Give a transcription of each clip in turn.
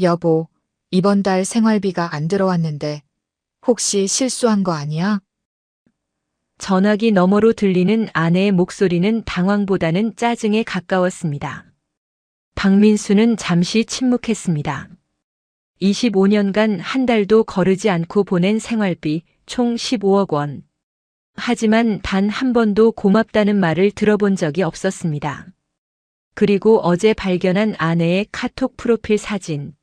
여보, 이번 달 생활비가 안 들어왔는데 혹시 실수한 거 아니야? 전화기 너머로 들리는 아내의 목소리는 당황보다는 짜증에 가까웠습니다. 박민수는 잠시 침묵했습니다. 25년간 한 달도 거르지 않고 보낸 생활비 총 15억 원. 하지만 단 한 번도 고맙다는 말을 들어본 적이 없었습니다. 그리고 어제 발견한 아내의 카톡 프로필 사진.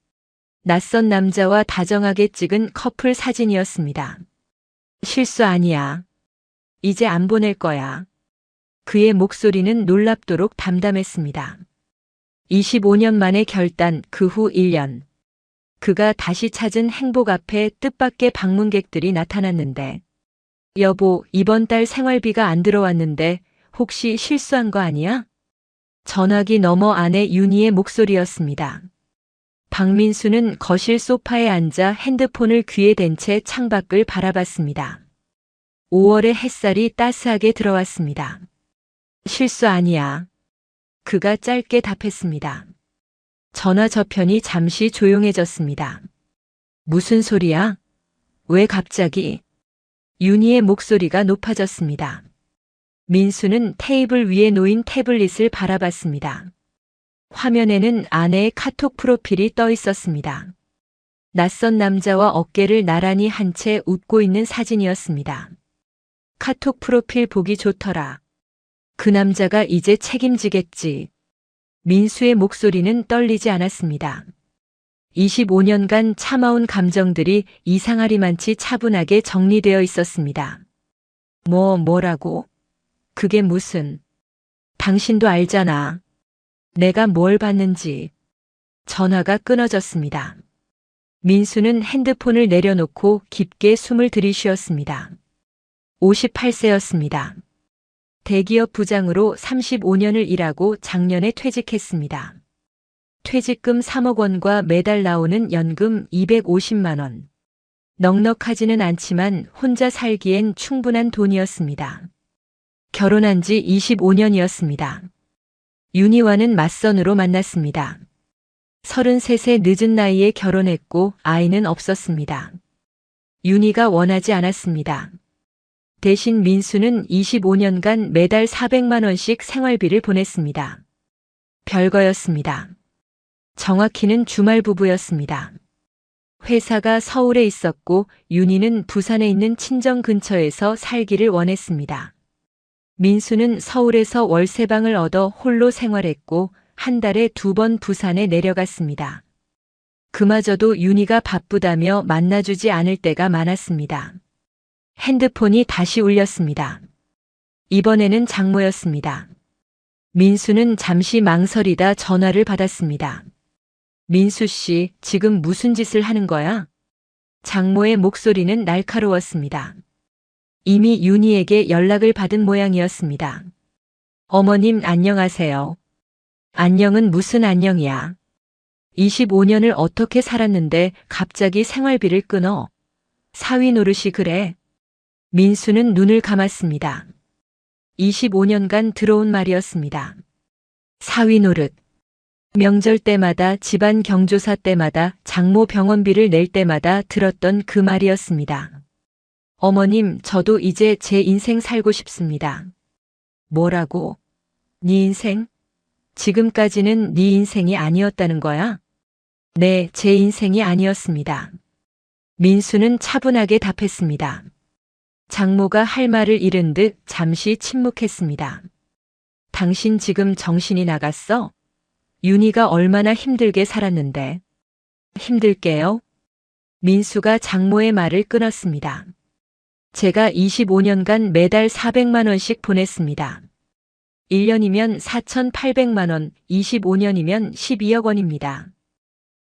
낯선 남자와 다정하게 찍은 커플 사진이었습니다. 실수 아니야. 이제 안 보낼 거야. 그의 목소리는 놀랍도록 담담했습니다. 25년 만의 결단, 그 후 1년. 그가 다시 찾은 행복 앞에 뜻밖의 방문객들이 나타났는데, 여보, 이번 달 생활비가 안 들어왔는데 혹시 실수한 거 아니야? 전화기 너머 아내 윤희의 목소리였습니다. 박민수는 거실 소파에 앉아 핸드폰을 귀에 댄 채 창밖을 바라봤습니다. 5월의 햇살이 따스하게 들어왔습니다. 실수 아니야. 그가 짧게 답했습니다. 전화 저편이 잠시 조용해졌습니다. 무슨 소리야? 왜 갑자기? 윤희의 목소리가 높아졌습니다. 민수는 테이블 위에 놓인 태블릿을 바라봤습니다. 화면에는 아내의 카톡 프로필이 떠 있었습니다. 낯선 남자와 어깨를 나란히 한 채 웃고 있는 사진이었습니다. 카톡 프로필 보기 좋더라. 그 남자가 이제 책임지겠지. 민수의 목소리는 떨리지 않았습니다. 25년간 참아온 감정들이 이상하리만치 차분하게 정리되어 있었습니다. 뭐라고? 그게 무슨? 당신도 알잖아. 내가 뭘 봤는지. 전화가 끊어졌습니다. 민수는 핸드폰을 내려놓고 깊게 숨을 들이쉬었습니다. 58세였습니다. 대기업 부장으로 35년을 일하고 작년에 퇴직했습니다. 퇴직금 3억 원과 매달 나오는 연금 250만 원. 넉넉하지는 않지만 혼자 살기엔 충분한 돈이었습니다. 결혼한 지 25년이었습니다. 윤희와는 맞선으로 만났습니다. 33세 늦은 나이에 결혼했고 아이는 없었습니다. 윤희가 원하지 않았습니다. 대신 민수는 25년간 매달 400만 원씩 생활비를 보냈습니다. 별거였습니다. 정확히는 주말 부부였습니다. 회사가 서울에 있었고 윤희는 부산에 있는 친정 근처에서 살기를 원했습니다. 민수는 서울에서 월세방을 얻어 홀로 생활했고 한 달에 2번 부산에 내려갔습니다. 그마저도 윤희가 바쁘다며 만나주지 않을 때가 많았습니다. 핸드폰이 다시 울렸습니다. 이번에는 장모였습니다. 민수는 잠시 망설이다 전화를 받았습니다. 민수 씨, 지금 무슨 짓을 하는 거야? 장모의 목소리는 날카로웠습니다. 이미 윤희에게 연락을 받은 모양이었습니다. 어머님 안녕하세요. 안녕은 무슨 안녕이야. 25년을 어떻게 살았는데 갑자기 생활비를 끊어. 사위 노릇이 그래. 민수는 눈을 감았습니다. 25년간 들어온 말이었습니다. 사위 노릇. 명절 때마다 집안 경조사 때마다 장모 병원비를 낼 때마다 들었던 그 말이었습니다. 어머님, 저도 이제 제 인생 살고 싶습니다. 뭐라고? 네 인생? 지금까지는 네 인생이 아니었다는 거야? 네, 제 인생이 아니었습니다. 민수는 차분하게 답했습니다. 장모가 할 말을 잃은 듯 잠시 침묵했습니다. 당신 지금 정신이 나갔어? 윤희가 얼마나 힘들게 살았는데. 힘들게요? 민수가 장모의 말을 끊었습니다. 제가 25년간 매달 400만 원씩 보냈습니다. 1년이면 4,800만 원, 25년이면 12억 원입니다.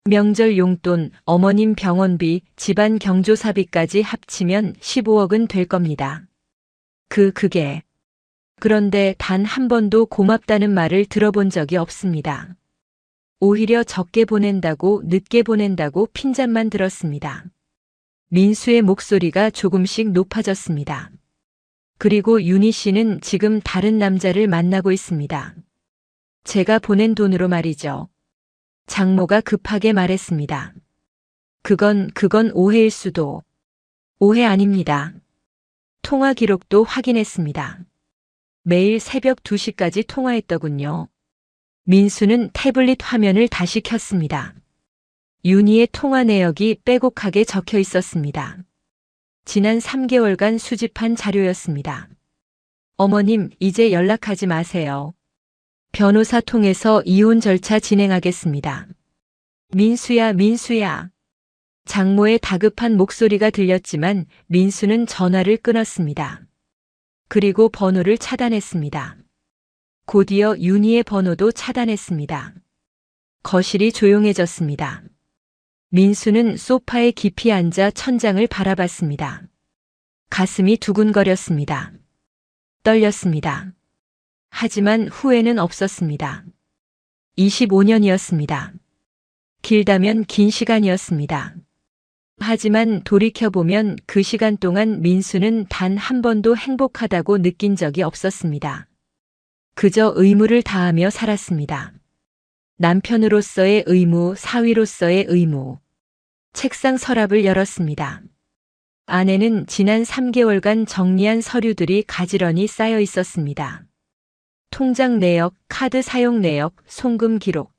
명절 용돈, 어머님 병원비, 집안 경조사비까지 합치면 15억은 될 겁니다. 그게. 그런데 단 한 번도 고맙다는 말을 들어본 적이 없습니다. 오히려 적게 보낸다고, 늦게 보낸다고 핀잔만 들었습니다. 민수의 목소리가 조금씩 높아졌습니다. 그리고 윤희 씨는 지금 다른 남자를 만나고 있습니다. 제가 보낸 돈으로 말이죠. 장모가 급하게 말했습니다. 그건 오해일 수도. 오해 아닙니다. 통화 기록도 확인했습니다. 매일 새벽 2시까지 통화했더군요. 민수는 태블릿 화면을 다시 켰습니다. 윤희의 통화 내역이 빼곡하게 적혀 있었습니다. 지난 3개월간 수집한 자료였습니다. 어머님, 이제 연락하지 마세요. 변호사 통해서 이혼 절차 진행하겠습니다. 민수야, 민수야. 장모의 다급한 목소리가 들렸지만 민수는 전화를 끊었습니다. 그리고 번호를 차단했습니다. 곧이어 윤희의 번호도 차단했습니다. 거실이 조용해졌습니다. 민수는 소파에 깊이 앉아 천장을 바라봤습니다. 가슴이 두근거렸습니다. 떨렸습니다. 하지만 후회는 없었습니다. 25년이었습니다. 길다면 긴 시간이었습니다. 하지만 돌이켜보면 그 시간 동안 민수는 단 한 번도 행복하다고 느낀 적이 없었습니다. 그저 의무를 다하며 살았습니다. 남편으로서의 의무, 사위로서의 의무. 책상 서랍을 열었습니다. 안에는 지난 3개월간 정리한 서류들이 가지런히 쌓여 있었습니다. 통장 내역, 카드 사용 내역, 송금 기록.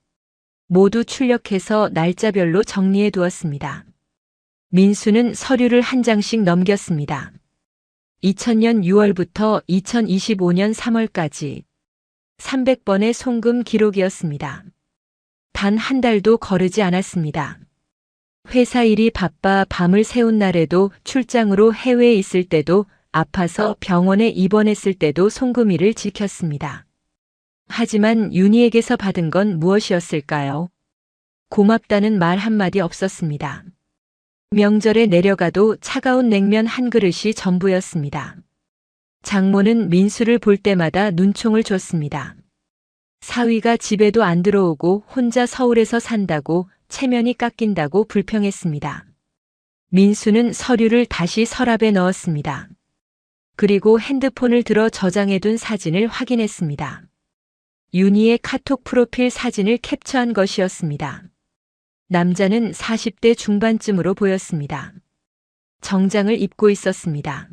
모두 출력해서 날짜별로 정리해 두었습니다. 민수는 서류를 한 장씩 넘겼습니다. 2000년 6월부터 2025년 3월까지 300번의 송금 기록이었습니다. 단 한 달도 거르지 않았습니다. 회사 일이 바빠 밤을 새운 날에도, 출장으로 해외에 있을 때도, 아파서 병원에 입원했을 때도 송금일을 지켰습니다. 하지만 윤희에게서 받은 건 무엇이었을까요? 고맙다는 말 한마디 없었습니다. 명절에 내려가도 차가운 냉면 한 그릇이 전부였습니다. 장모는 민수를 볼 때마다 눈총을 줬습니다. 사위가 집에도 안 들어오고 혼자 서울에서 산다고, 체면이 깎인다고 불평했습니다. 민수는 서류를 다시 서랍에 넣었습니다. 그리고 핸드폰을 들어 저장해둔 사진을 확인했습니다. 윤희의 카톡 프로필 사진을 캡처한 것이었습니다. 남자는 40대 중반쯤으로 보였습니다. 정장을 입고 있었습니다.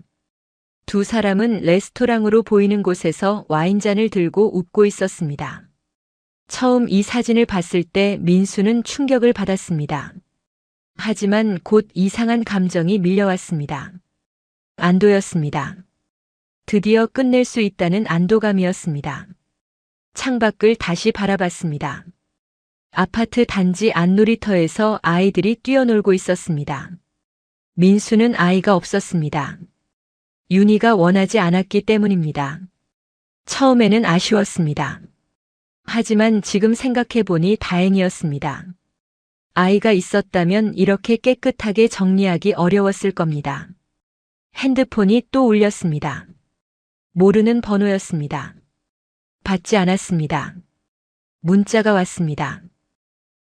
두 사람은 레스토랑으로 보이는 곳에서 와인잔을 들고 웃고 있었습니다. 처음 이 사진을 봤을 때 민수는 충격을 받았습니다. 하지만 곧 이상한 감정이 밀려왔습니다. 안도였습니다. 드디어 끝낼 수 있다는 안도감이었습니다. 창밖을 다시 바라봤습니다. 아파트 단지 안놀이터에서 아이들이 뛰어놀고 있었습니다. 민수는 아이가 없었습니다. 윤희가 원하지 않았기 때문입니다. 처음에는 아쉬웠습니다. 하지만 지금 생각해보니 다행이었습니다. 아이가 있었다면 이렇게 깨끗하게 정리하기 어려웠을 겁니다. 핸드폰이 또 울렸습니다. 모르는 번호였습니다. 받지 않았습니다. 문자가 왔습니다.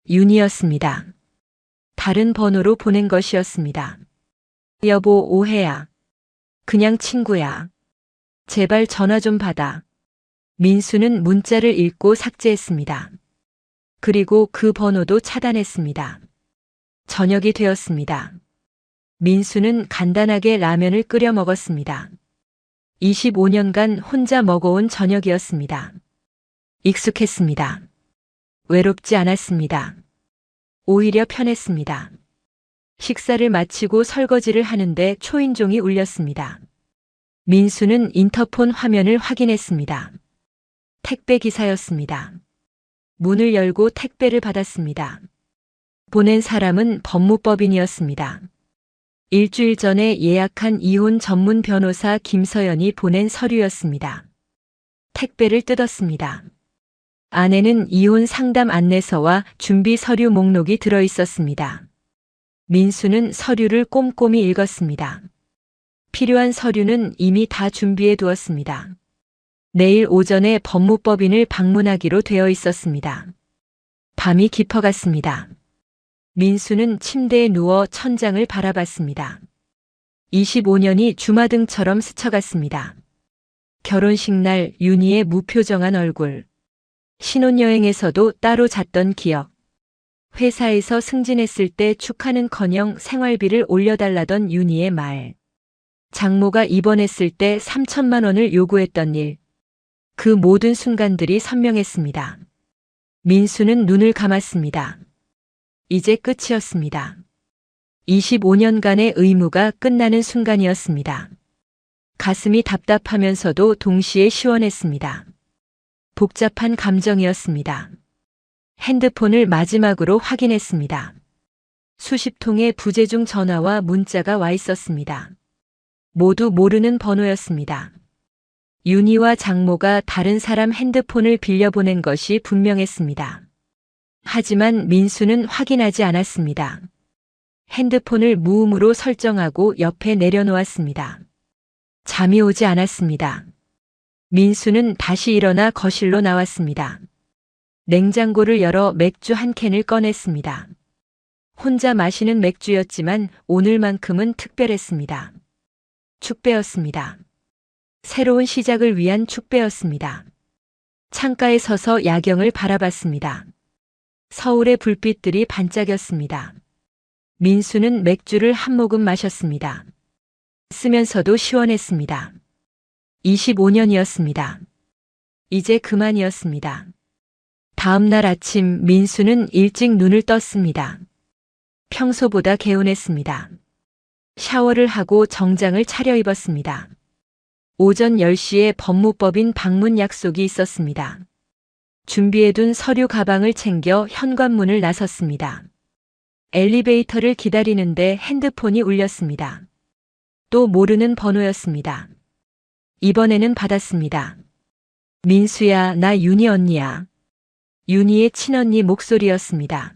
윤희였습니다. 다른 번호로 보낸 것이었습니다. 여보, 오해야. 그냥 친구야. 제발 전화 좀 받아. 민수는 문자를 읽고 삭제했습니다. 그리고 그 번호도 차단했습니다. 저녁이 되었습니다. 민수는 간단하게 라면을 끓여 먹었습니다. 25년간 혼자 먹어온 저녁이었습니다. 익숙했습니다. 외롭지 않았습니다. 오히려 편했습니다. 식사를 마치고 설거지를 하는데 초인종이 울렸습니다. 민수는 인터폰 화면을 확인했습니다. 택배 기사였습니다. 문을 열고 택배를 받았습니다. 보낸 사람은 법무법인이었습니다. 일주일 전에 예약한 이혼 전문 변호사 김서연이 보낸 서류였습니다. 택배를 뜯었습니다. 안에는 이혼 상담 안내서와 준비 서류 목록이 들어 있었습니다. 민수는 서류를 꼼꼼히 읽었습니다. 필요한 서류는 이미 다 준비해 두었습니다. 내일 오전에 법무법인을 방문하기로 되어 있었습니다. 밤이 깊어갔습니다. 민수는 침대에 누워 천장을 바라봤습니다. 25년이 주마등처럼 스쳐갔습니다. 결혼식 날 윤희의 무표정한 얼굴. 신혼여행에서도 따로 잤던 기억. 회사에서 승진했을 때 축하는커녕 생활비를 올려달라던 윤희의 말. 장모가 입원했을 때 3천만 원을 요구했던 일. 그 모든 순간들이 선명했습니다. 민수는 눈을 감았습니다. 이제 끝이었습니다. 25년간의 의무가 끝나는 순간이었습니다. 가슴이 답답하면서도 동시에 시원했습니다. 복잡한 감정이었습니다. 핸드폰을 마지막으로 확인했습니다. 수십 통의 부재중 전화와 문자가 와 있었습니다. 모두 모르는 번호였습니다. 윤희와 장모가 다른 사람 핸드폰을 빌려보낸 것이 분명했습니다. 하지만 민수는 확인하지 않았습니다. 핸드폰을 무음으로 설정하고 옆에 내려놓았습니다. 잠이 오지 않았습니다. 민수는 다시 일어나 거실로 나왔습니다. 냉장고를 열어 맥주 한 캔을 꺼냈습니다. 혼자 마시는 맥주였지만 오늘만큼은 특별했습니다. 축배였습니다. 새로운 시작을 위한 축배였습니다. 창가에 서서 야경을 바라봤습니다. 서울의 불빛들이 반짝였습니다. 민수는 맥주를 한 모금 마셨습니다. 쓰면서도 시원했습니다. 25년이었습니다. 이제 그만이었습니다. 다음 날 아침 민수는 일찍 눈을 떴습니다. 평소보다 개운했습니다. 샤워를 하고 정장을 차려입었습니다. 오전 10시에 법무법인 방문 약속이 있었습니다. 준비해둔 서류 가방을 챙겨 현관문을 나섰습니다. 엘리베이터를 기다리는데 핸드폰이 울렸습니다. 또 모르는 번호였습니다. 이번에는 받았습니다. 민수야, 나 윤희 언니야. 윤희의 친언니 목소리였습니다.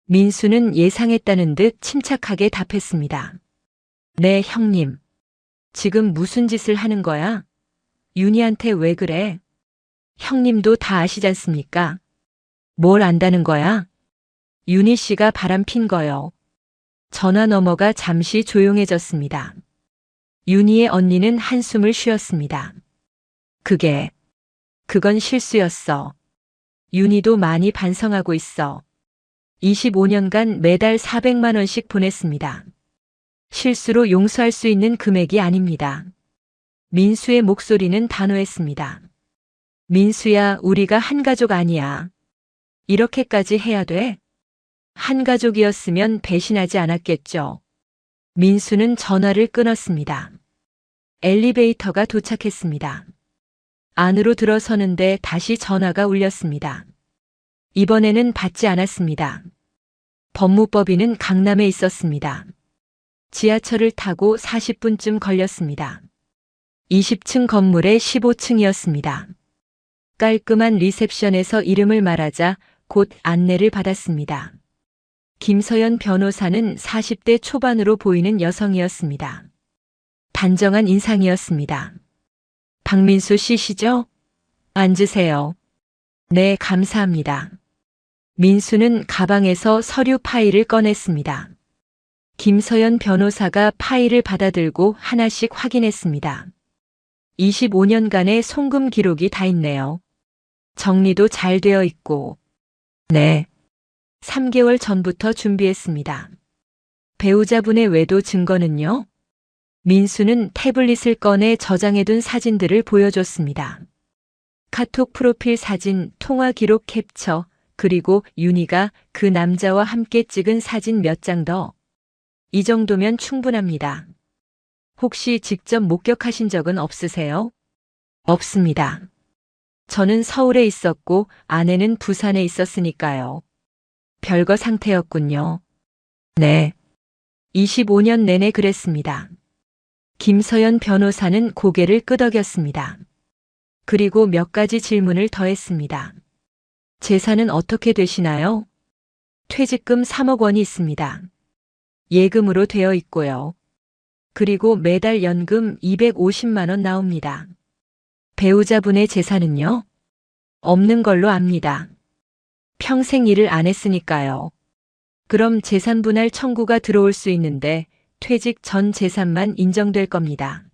민수는 예상했다는 듯 침착하게 답했습니다. 네, 형님. 지금 무슨 짓을 하는 거야? 윤희한테 왜 그래? 형님도 다 아시잖습니까? 뭘 안다는 거야? 윤희 씨가 바람핀 거요. 전화 너머가 잠시 조용해졌습니다. 윤희의 언니는 한숨을 쉬었습니다. 그건 실수였어. 윤희도 많이 반성하고 있어. 25년간 매달 400만 원씩 보냈습니다. 실수로 용서할 수 있는 금액이 아닙니다. 민수의 목소리는 단호했습니다. 민수야, 우리가 한 가족 아니야. 이렇게까지 해야 돼? 한 가족이었으면 배신하지 않았겠죠. 민수는 전화를 끊었습니다. 엘리베이터가 도착했습니다. 안으로 들어서는데 다시 전화가 울렸습니다. 이번에는 받지 않았습니다. 법무법인은 강남에 있었습니다. 지하철을 타고 40분쯤 걸렸습니다. 20층 건물의 15층이었습니다. 깔끔한 리셉션에서 이름을 말하자 곧 안내를 받았습니다. 김서연 변호사는 40대 초반으로 보이는 여성이었습니다. 단정한 인상이었습니다. 박민수 씨시죠? 앉으세요. 네, 감사합니다. 민수는 가방에서 서류 파일을 꺼냈습니다. 김서연 변호사가 파일을 받아들고 하나씩 확인했습니다. 25년간의 송금 기록이 다 있네요. 정리도 잘 되어 있고. 네. 3개월 전부터 준비했습니다. 배우자분의 외도 증거는요? 민수는 태블릿을 꺼내 저장해둔 사진들을 보여줬습니다. 카톡 프로필 사진, 통화 기록 캡처, 그리고 윤희가 그 남자와 함께 찍은 사진 몇 장 더. 이 정도면 충분합니다. 혹시 직접 목격하신 적은 없으세요? 없습니다. 저는 서울에 있었고 아내는 부산에 있었으니까요. 별거 상태였군요. 네. 25년 내내 그랬습니다. 김서연 변호사는 고개를 끄덕였습니다. 그리고 몇 가지 질문을 더했습니다. 재산은 어떻게 되시나요? 퇴직금 3억 원이 있습니다. 예금으로 되어 있고요. 그리고 매달 연금 250만 원 나옵니다. 배우자분의 재산은요? 없는 걸로 압니다. 평생 일을 안 했으니까요. 그럼 재산 분할 청구가 들어올 수 있는데 퇴직 전 재산만 인정될 겁니다.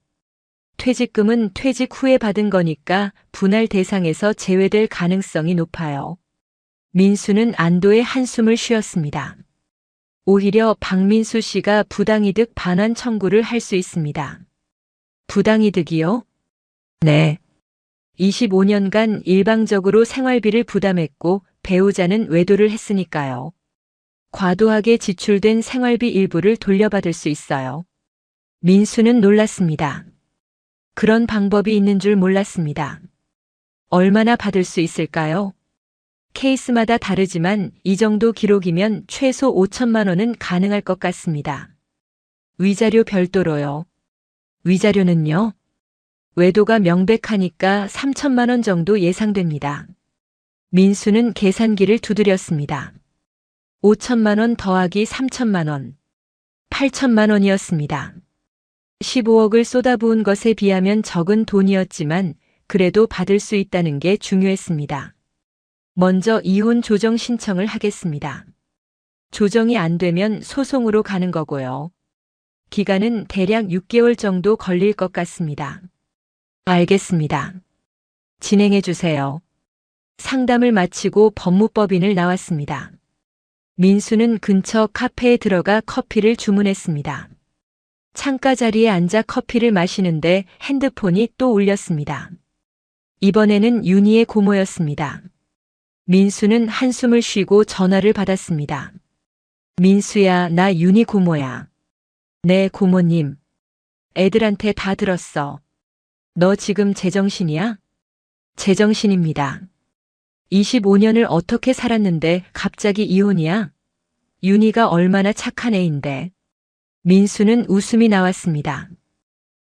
퇴직금은 퇴직 후에 받은 거니까 분할 대상에서 제외될 가능성이 높아요. 민수는 안도의 한숨을 쉬었습니다. 오히려 박민수 씨가 부당이득 반환 청구를 할 수 있습니다. 부당이득이요? 네. 25년간 일방적으로 생활비를 부담했고 배우자는 외도를 했으니까요. 과도하게 지출된 생활비 일부를 돌려받을 수 있어요. 민수는 놀랐습니다. 그런 방법이 있는 줄 몰랐습니다. 얼마나 받을 수 있을까요? 케이스마다 다르지만 이 정도 기록이면 최소 5천만 원은 가능할 것 같습니다. 위자료 별도로요. 위자료는요? 외도가 명백하니까 3천만 원 정도 예상됩니다. 민수는 계산기를 두드렸습니다. 5천만 원 더하기 3천만 원. 8천만 원이었습니다. 15억을 쏟아부은 것에 비하면 적은 돈이었지만 그래도 받을 수 있다는 게 중요했습니다. 먼저 이혼 조정 신청을 하겠습니다. 조정이 안 되면 소송으로 가는 거고요. 기간은 대략 6개월 정도 걸릴 것 같습니다. 알겠습니다. 진행해 주세요. 상담을 마치고 법무법인을 나왔습니다. 민수는 근처 카페에 들어가 커피를 주문했습니다. 창가 자리에 앉아 커피를 마시는데 핸드폰이 또 울렸습니다. 이번에는 윤희의 고모였습니다. 민수는 한숨을 쉬고 전화를 받았습니다. 민수야, 나 윤희 고모야. 네, 고모님. 애들한테 다 들었어. 너 지금 제정신이야? 제정신입니다. 25년을 어떻게 살았는데 갑자기 이혼이야? 윤희가 얼마나 착한 애인데. 민수는 웃음이 나왔습니다.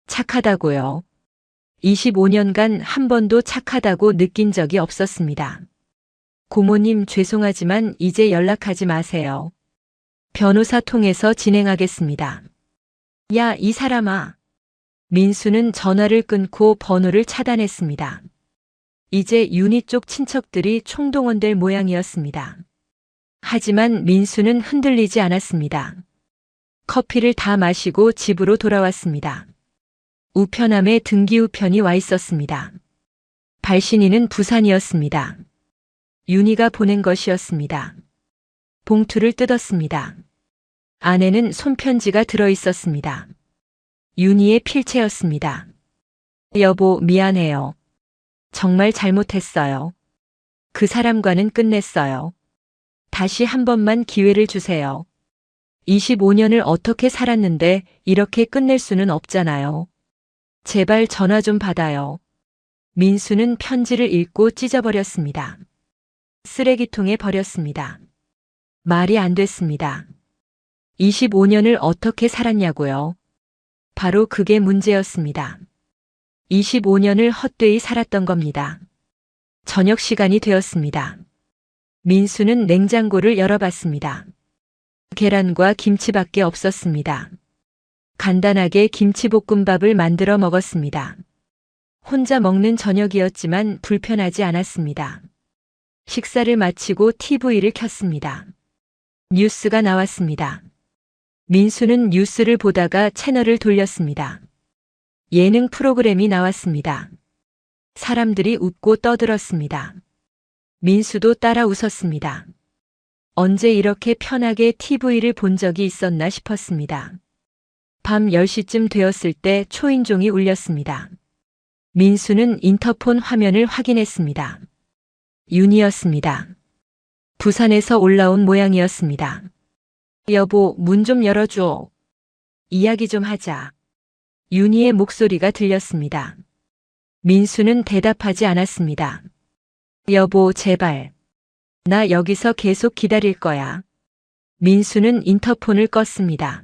착하다고요. 25년간 한 번도 착하다고 느낀 적이 없었습니다. 고모님 죄송하지만 이제 연락하지 마세요. 변호사 통해서 진행하겠습니다. 야, 이 사람아. 민수는 전화를 끊고 번호를 차단했습니다. 이제 윤희 쪽 친척들이 총동원될 모양이었습니다. 하지만 민수는 흔들리지 않았습니다. 커피를 다 마시고 집으로 돌아왔습니다. 우편함에 등기우편이 와 있었습니다. 발신인은 부산이었습니다. 윤희가 보낸 것이었습니다. 봉투를 뜯었습니다. 안에는 손편지가 들어 있었습니다. 윤희의 필체였습니다. 여보, 미안해요. 정말 잘못했어요. 그 사람과는 끝냈어요. 다시 한 번만 기회를 주세요. 25년을 어떻게 살았는데 이렇게 끝낼 수는 없잖아요. 제발 전화 좀 받아요. 민수는 편지를 읽고 찢어버렸습니다. 쓰레기통에 버렸습니다. 말이 안 됐습니다. 25년을 어떻게 살았냐고요. 바로 그게 문제였습니다. 25년을 헛되이 살았던 겁니다. 저녁 시간이 되었습니다. 민수는 냉장고를 열어봤습니다. 계란과 김치밖에 없었습니다. 간단하게 김치볶음밥을 만들어 먹었습니다. 혼자 먹는 저녁이었지만 불편하지 않았습니다. 식사를 마치고 TV를 켰습니다. 뉴스가 나왔습니다. 민수는 뉴스를 보다가 채널을 돌렸습니다. 예능 프로그램이 나왔습니다. 사람들이 웃고 떠들었습니다. 민수도 따라 웃었습니다. 언제 이렇게 편하게 TV를 본 적이 있었나 싶었습니다. 밤 10시쯤 되었을 때 초인종이 울렸습니다. 민수는 인터폰 화면을 확인했습니다. 윤희였습니다. 부산에서 올라온 모양이었습니다. 여보, 문 좀 열어줘. 이야기 좀 하자. 윤희의 목소리가 들렸습니다. 민수는 대답하지 않았습니다. 여보, 제발. 나 여기서 계속 기다릴 거야. 민수는 인터폰을 껐습니다.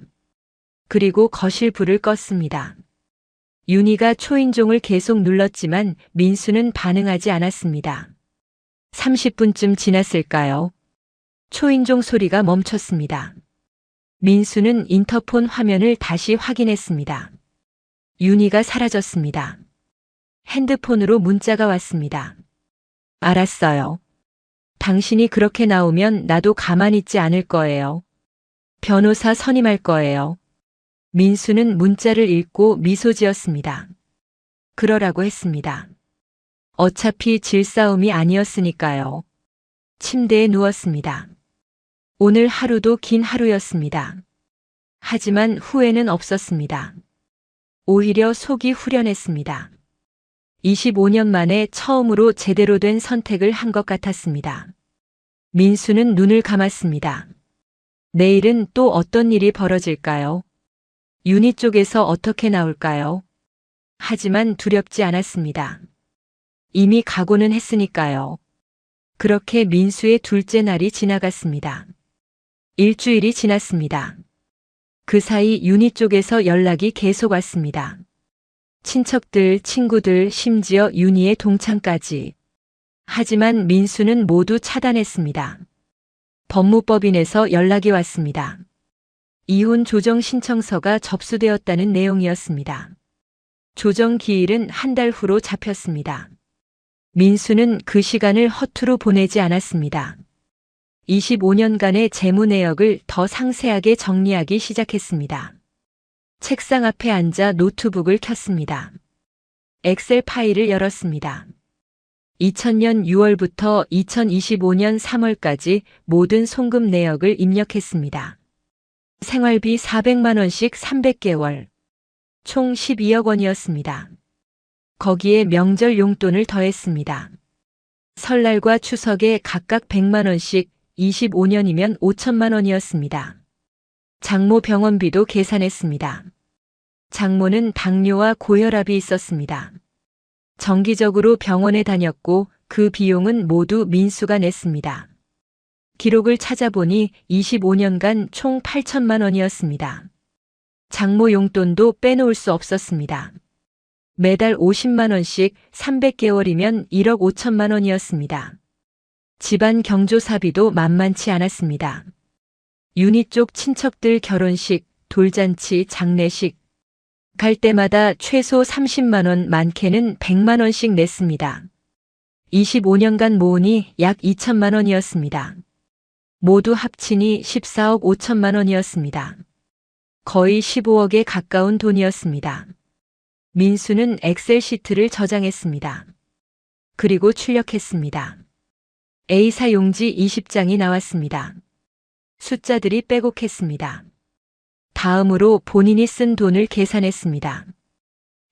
그리고 거실 불을 껐습니다. 윤희가 초인종을 계속 눌렀지만 민수는 반응하지 않았습니다. 30분쯤 지났을까요? 초인종 소리가 멈췄습니다. 민수는 인터폰 화면을 다시 확인했습니다. 윤희가 사라졌습니다. 핸드폰으로 문자가 왔습니다. 알았어요. 당신이 그렇게 나오면 나도 가만히 있지 않을 거예요. 변호사 선임할 거예요. 민수는 문자를 읽고 미소 지었습니다. 그러라고 했습니다. 어차피 질 싸움이 아니었으니까요. 침대에 누웠습니다. 오늘 하루도 긴 하루였습니다. 하지만 후회는 없었습니다. 오히려 속이 후련했습니다. 25년 만에 처음으로 제대로 된 선택을 한 것 같았습니다. 민수는 눈을 감았습니다. 내일은 또 어떤 일이 벌어질까요? 윤희 쪽에서 어떻게 나올까요? 하지만 두렵지 않았습니다. 이미 각오는 했으니까요. 그렇게 민수의 둘째 날이 지나갔습니다. 일주일이 지났습니다. 그 사이 윤희 쪽에서 연락이 계속 왔습니다. 친척들, 친구들, 심지어 윤희의 동창까지. 하지만 민수는 모두 차단했습니다. 법무법인에서 연락이 왔습니다. 이혼 조정 신청서가 접수되었다는 내용이었습니다. 조정 기일은 한 달 후로 잡혔습니다. 민수는 그 시간을 허투루 보내지 않았습니다. 25년간의 재무 내역을 더 상세하게 정리하기 시작했습니다. 책상 앞에 앉아 노트북을 켰습니다. 엑셀 파일을 열었습니다. 2000년 6월부터 2025년 3월까지 모든 송금 내역을 입력했습니다. 생활비 400만 원씩 300개월, 총 12억 원이었습니다. 거기에 명절 용돈을 더했습니다. 설날과 추석에 각각 100만 원씩 25년이면 5천만 원이었습니다. 장모 병원비도 계산했습니다. 장모는 당뇨와 고혈압이 있었습니다. 정기적으로 병원에 다녔고 그 비용은 모두 민수가 냈습니다. 기록을 찾아보니 25년간 총 8천만 원이었습니다. 장모 용돈도 빼놓을 수 없었습니다. 매달 50만 원씩 300개월이면 1억 5천만 원이었습니다. 집안 경조사비도 만만치 않았습니다. 윤희 쪽 친척들 결혼식, 돌잔치, 장례식 갈 때마다 최소 30만 원, 많게는 100만 원씩 냈습니다. 25년간 모으니 약 2천만 원이었습니다. 모두 합치니 14억 5천만 원이었습니다. 거의 15억에 가까운 돈이었습니다. 민수는 엑셀 시트를 저장했습니다. 그리고 출력했습니다. A사 용지 20장이 나왔습니다. 숫자들이 빼곡했습니다. 다음으로 본인이 쓴 돈을 계산했습니다.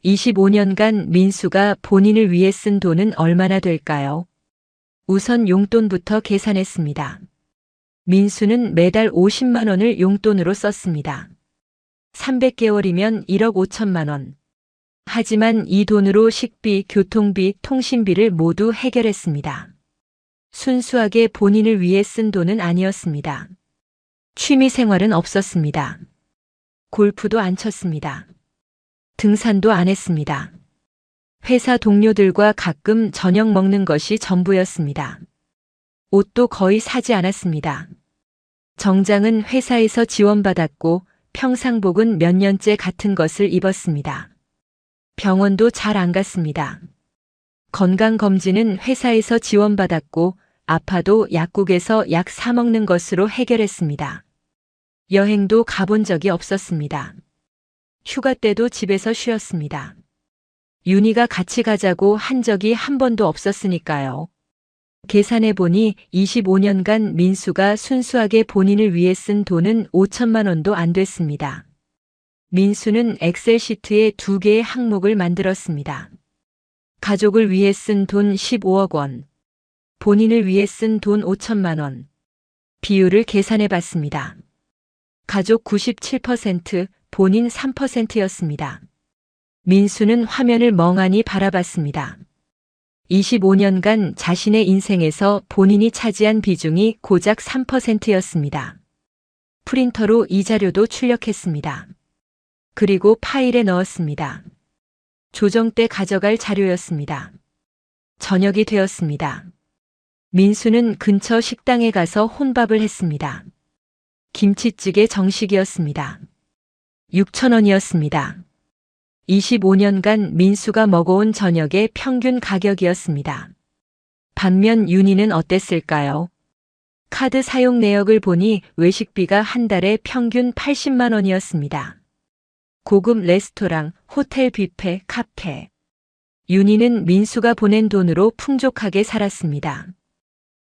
25년간 민수가 본인을 위해 쓴 돈은 얼마나 될까요? 우선 용돈부터 계산했습니다. 민수는 매달 50만 원을 용돈으로 썼습니다. 300개월이면 1억 5천만 원. 하지만 이 돈으로 식비, 교통비, 통신비를 모두 해결했습니다. 순수하게 본인을 위해 쓴 돈은 아니었습니다. 취미 생활은 없었습니다. 골프도 안 쳤습니다. 등산도 안 했습니다. 회사 동료들과 가끔 저녁 먹는 것이 전부였습니다. 옷도 거의 사지 않았습니다. 정장은 회사에서 지원받았고 평상복은 몇 년째 같은 것을 입었습니다. 병원도 잘 안 갔습니다. 건강검진은 회사에서 지원받았고 아파도 약국에서 약 사 먹는 것으로 해결했습니다. 여행도 가본 적이 없었습니다. 휴가 때도 집에서 쉬었습니다. 윤희가 같이 가자고 한 적이 한 번도 없었으니까요. 계산해보니 25년간 민수가 순수하게 본인을 위해 쓴 돈은 5천만 원도 안 됐습니다. 민수는 엑셀 시트에 2개의 항목을 만들었습니다. 가족을 위해 쓴 돈 15억 원, 본인을 위해 쓴 돈 5천만 원. 비율을 계산해 봤습니다. 가족 97%, 본인 3%였습니다. 민수는 화면을 멍하니 바라봤습니다. 25년간 자신의 인생에서 본인이 차지한 비중이 고작 3%였습니다. 프린터로 이 자료도 출력했습니다. 그리고 파일에 넣었습니다. 조정 때 가져갈 자료였습니다. 저녁이 되었습니다. 민수는 근처 식당에 가서 혼밥을 했습니다. 김치찌개 정식이었습니다. 6천 원이었습니다. 25년간 민수가 먹어온 저녁의 평균 가격이었습니다. 반면 윤희는 어땠을까요? 카드 사용 내역을 보니 외식비가 한 달에 평균 80만 원이었습니다. 고급 레스토랑, 호텔 뷔페, 카페. 윤희는 민수가 보낸 돈으로 풍족하게 살았습니다.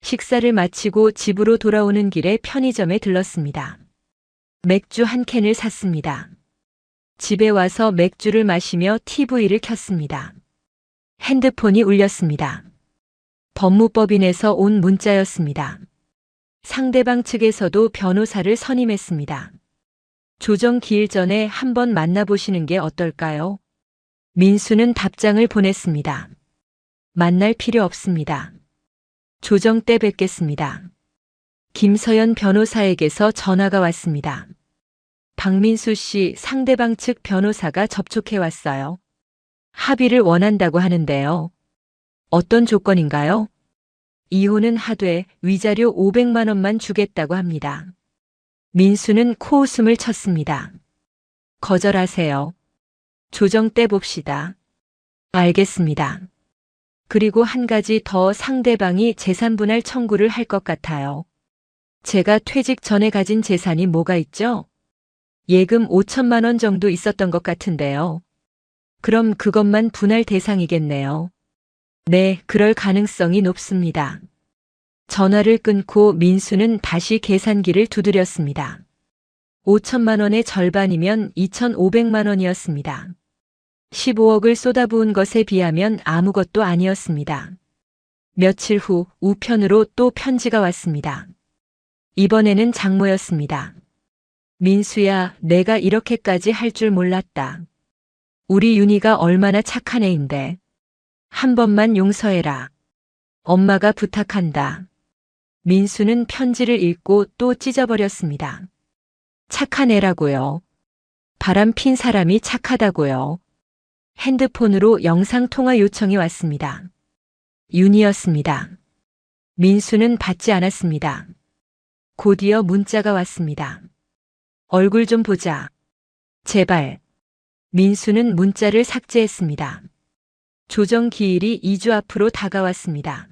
식사를 마치고 집으로 돌아오는 길에 편의점에 들렀습니다. 맥주 한 캔을 샀습니다. 집에 와서 맥주를 마시며 TV를 켰습니다. 핸드폰이 울렸습니다. 법무법인에서 온 문자였습니다. 상대방 측에서도 변호사를 선임했습니다. 조정 기일 전에 한번 만나보시는 게 어떨까요? 민수는 답장을 보냈습니다. 만날 필요 없습니다. 조정 때 뵙겠습니다. 김서연 변호사에게서 전화가 왔습니다. 박민수 씨, 상대방 측 변호사가 접촉해 왔어요. 합의를 원한다고 하는데요. 어떤 조건인가요? 이혼은 하되 위자료 500만 원만 주겠다고 합니다. 민수는 코웃음을 쳤습니다. 거절하세요. 조정 때 봅시다. 알겠습니다. 그리고 한 가지 더, 상대방이 재산분할 청구를 할 것 같아요. 제가 퇴직 전에 가진 재산이 뭐가 있죠? 예금 5천만 원 정도 있었던 것 같은데요. 그럼 그것만 분할 대상이겠네요. 네, 그럴 가능성이 높습니다. 전화를 끊고 민수는 다시 계산기를 두드렸습니다. 5천만 원의 절반이면 2,500만 원이었습니다. 15억을 쏟아부은 것에 비하면 아무것도 아니었습니다. 며칠 후 우편으로 또 편지가 왔습니다. 이번에는 장모였습니다. 민수야, 내가 이렇게까지 할 줄 몰랐다. 우리 윤희가 얼마나 착한 애인데. 한 번만 용서해라. 엄마가 부탁한다. 민수는 편지를 읽고 또 찢어버렸습니다. 착한 애라고요. 바람 핀 사람이 착하다고요. 핸드폰으로 영상통화 요청이 왔습니다. 윤희였습니다. 민수는 받지 않았습니다. 곧이어 문자가 왔습니다. 얼굴 좀 보자. 제발. 민수는 문자를 삭제했습니다. 조정 기일이 2주 앞으로 다가왔습니다.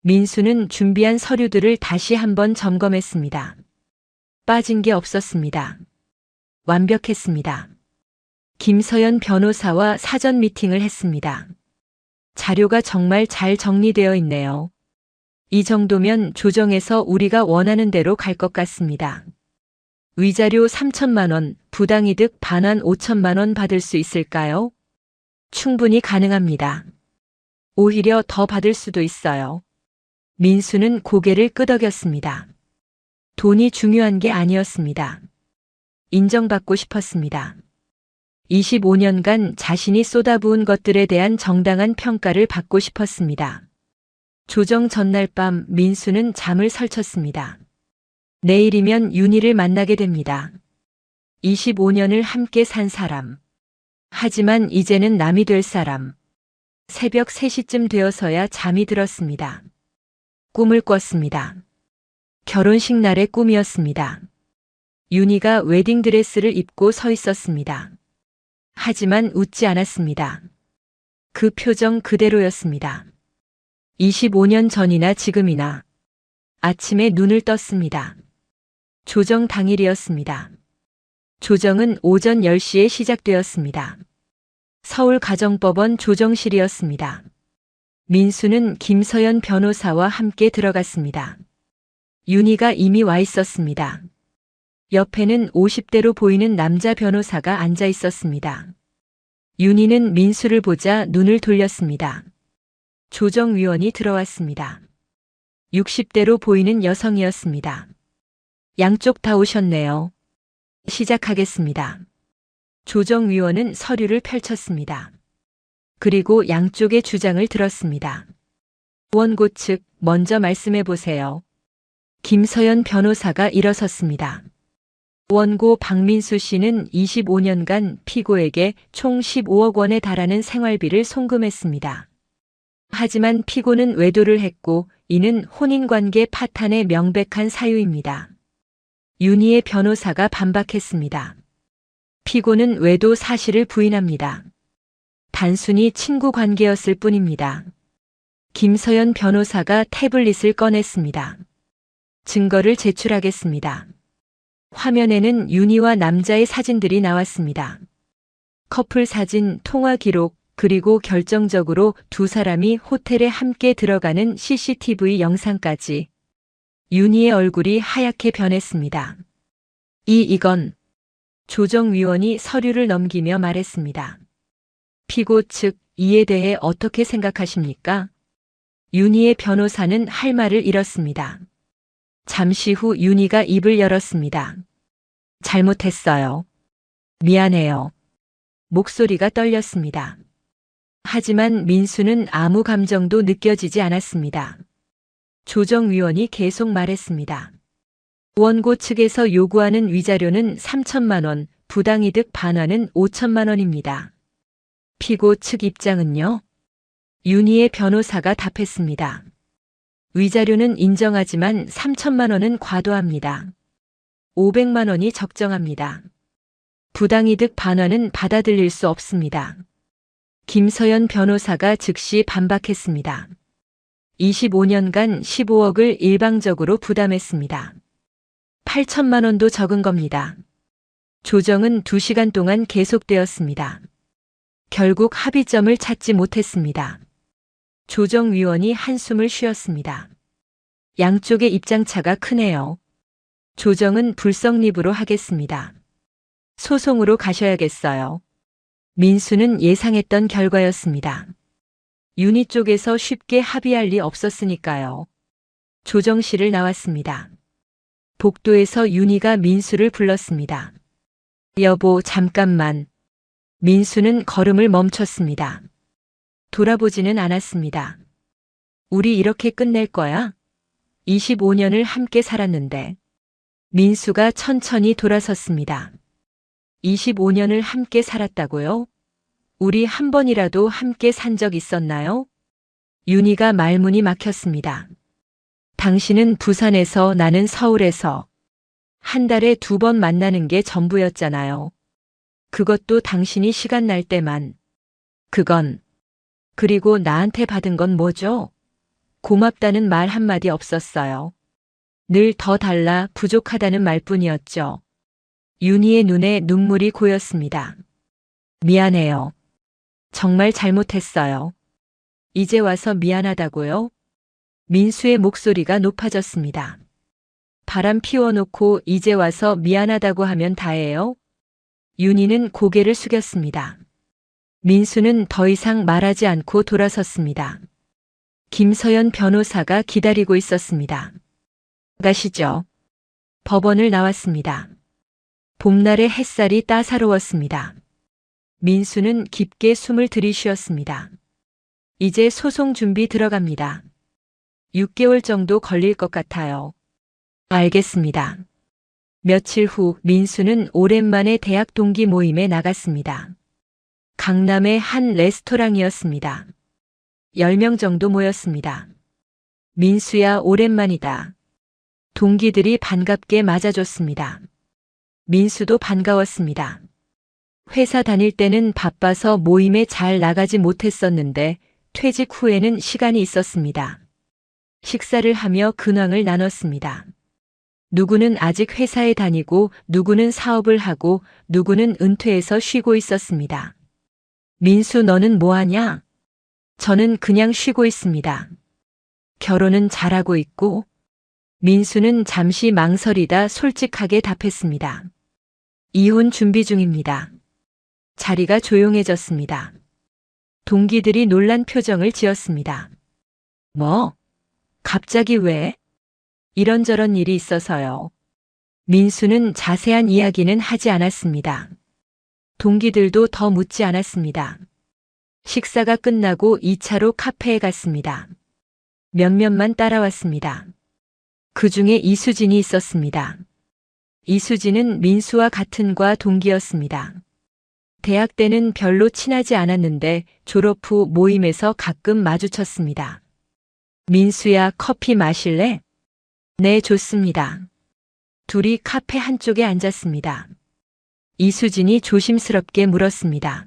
민수는 준비한 서류들을 다시 한번 점검했습니다. 빠진 게 없었습니다. 완벽했습니다. 김서연 변호사와 사전 미팅을 했습니다. 자료가 정말 잘 정리되어 있네요. 이 정도면 조정에서 우리가 원하는 대로 갈 것 같습니다. 위자료 3천만 원, 부당이득 반환 5천만 원 받을 수 있을까요? 충분히 가능합니다. 오히려 더 받을 수도 있어요. 민수는 고개를 끄덕였습니다. 돈이 중요한 게 아니었습니다. 인정받고 싶었습니다. 25년간 자신이 쏟아부은 것들에 대한 정당한 평가를 받고 싶었습니다. 조정 전날 밤 민수는 잠을 설쳤습니다. 내일이면 윤희를 만나게 됩니다. 25년을 함께 산 사람. 하지만 이제는 남이 될 사람. 새벽 3시쯤 되어서야 잠이 들었습니다. 꿈을 꿨습니다. 결혼식 날의 꿈이었습니다. 윤희가 웨딩드레스를 입고 서 있었습니다. 하지만 웃지 않았습니다. 그 표정 그대로였습니다. 25년 전이나 지금이나. 아침에 눈을 떴습니다. 조정 당일이었습니다. 조정은 오전 10시에 시작되었습니다. 서울가정법원 조정실이었습니다. 민수는 김서연 변호사와 함께 들어갔습니다. 윤희가 이미 와 있었습니다. 옆에는 50대로 보이는 남자 변호사가 앉아 있었습니다. 윤희는 민수를 보자 눈을 돌렸습니다. 조정위원이 들어왔습니다. 60대로 보이는 여성이었습니다. 양쪽 다 오셨네요. 시작하겠습니다. 조정위원은 서류를 펼쳤습니다. 그리고 양쪽의 주장을 들었습니다. 원고 측 먼저 말씀해 보세요. 김서연 변호사가 일어섰습니다. 원고 박민수 씨는 25년간 피고에게 총 15억 원에 달하는 생활비를 송금했습니다. 하지만 피고는 외도를 했고 이는 혼인관계 파탄의 명백한 사유입니다. 윤희의 변호사가 반박했습니다. 피고는 외도 사실을 부인합니다. 단순히 친구 관계였을 뿐입니다. 김서연 변호사가 태블릿을 꺼냈습니다. 증거를 제출하겠습니다. 화면에는 윤희와 남자의 사진들이 나왔습니다. 커플 사진, 통화 기록, 그리고 결정적으로 두 사람이 호텔에 함께 들어가는 CCTV 영상까지. 윤희의 얼굴이 하얗게 변했습니다. 이건 조정위원이 서류를 넘기며 말했습니다. 피고 측 이에 대해 어떻게 생각하십니까? 윤희의 변호사는 할 말을 잃었습니다. 잠시 후 윤희가 입을 열었습니다. 잘못했어요. 미안해요. 목소리가 떨렸습니다. 하지만 민수는 아무 감정도 느껴지지 않았습니다. 조정위원이 계속 말했습니다. 원고 측에서 요구하는 위자료는 3천만 원, 부당이득 반환은 5천만 원입니다. 피고 측 입장은요? 윤희의 변호사가 답했습니다. 위자료는 인정하지만 3천만 원은 과도합니다. 500만 원이 적정합니다. 부당이득 반환은 받아들일 수 없습니다. 김서연 변호사가 즉시 반박했습니다. 25년간 15억을 일방적으로 부담했습니다. 8천만 원도 적은 겁니다. 조정은 2시간 동안 계속되었습니다. 결국 합의점을 찾지 못했습니다. 조정위원이 한숨을 쉬었습니다. 양쪽의 입장차가 크네요. 조정은 불성립으로 하겠습니다. 소송으로 가셔야겠어요. 민수는 예상했던 결과였습니다. 윤희 쪽에서 쉽게 합의할 리 없었으니까요. 조정실을 나왔습니다. 복도에서 윤희가 민수를 불렀습니다. 여보, 잠깐만. 민수는 걸음을 멈췄습니다. 돌아보지는 않았습니다. 우리 이렇게 끝낼 거야? 25년을 함께 살았는데. 민수가 천천히 돌아섰습니다. 25년을 함께 살았다고요? 우리 한 번이라도 함께 산 적 있었나요? 윤희가 말문이 막혔습니다. 당신은 부산에서 나는 서울에서 한 달에 2번 만나는 게 전부였잖아요. 그것도 당신이 시간 날 때만. 그리고 나한테 받은 건 뭐죠? 고맙다는 말 한마디 없었어요. 늘 더 달라 부족하다는 말뿐이었죠. 윤희의 눈에 눈물이 고였습니다. 미안해요. 정말 잘못했어요. 이제 와서 미안하다고요? 민수의 목소리가 높아졌습니다. 바람 피워놓고 이제 와서 미안하다고 하면 다예요? 윤희는 고개를 숙였습니다. 민수는 더 이상 말하지 않고 돌아섰습니다. 김서연 변호사가 기다리고 있었습니다. 가시죠. 법원을 나왔습니다. 봄날의 햇살이 따사로웠습니다. 민수는 깊게 숨을 들이쉬었습니다. 이제 소송 준비 들어갑니다. 6개월 정도 걸릴 것 같아요. 알겠습니다. 며칠 후 민수는 오랜만에 대학 동기 모임에 나갔습니다. 강남의 한 레스토랑이었습니다. 10명 정도 모였습니다. 민수야, 오랜만이다. 동기들이 반갑게 맞아줬습니다. 민수도 반가웠습니다. 회사 다닐 때는 바빠서 모임에 잘 나가지 못했었는데 퇴직 후에는 시간이 있었습니다. 식사를 하며 근황을 나눴습니다. 누구는 아직 회사에 다니고 누구는 사업을 하고 누구는 은퇴해서 쉬고 있었습니다. 민수, 너는 뭐 하냐? 저는 그냥 쉬고 있습니다. 결혼은 잘하고 있고? 민수는 잠시 망설이다 솔직하게 답했습니다. 이혼 준비 중입니다. 자리가 조용해졌습니다. 동기들이 놀란 표정을 지었습니다. 뭐? 갑자기 왜? 이런저런 일이 있어서요. 민수는 자세한 이야기는 하지 않았습니다. 동기들도 더 묻지 않았습니다. 식사가 끝나고 2차로 카페에 갔습니다. 몇몇만 따라왔습니다. 그 중에 이수진이 있었습니다. 이수진은 민수와 같은 과 동기였습니다. 대학 때는 별로 친하지 않았는데 졸업 후 모임에서 가끔 마주쳤습니다. 민수야, 커피 마실래? 네, 좋습니다. 둘이 카페 한쪽에 앉았습니다. 이수진이 조심스럽게 물었습니다.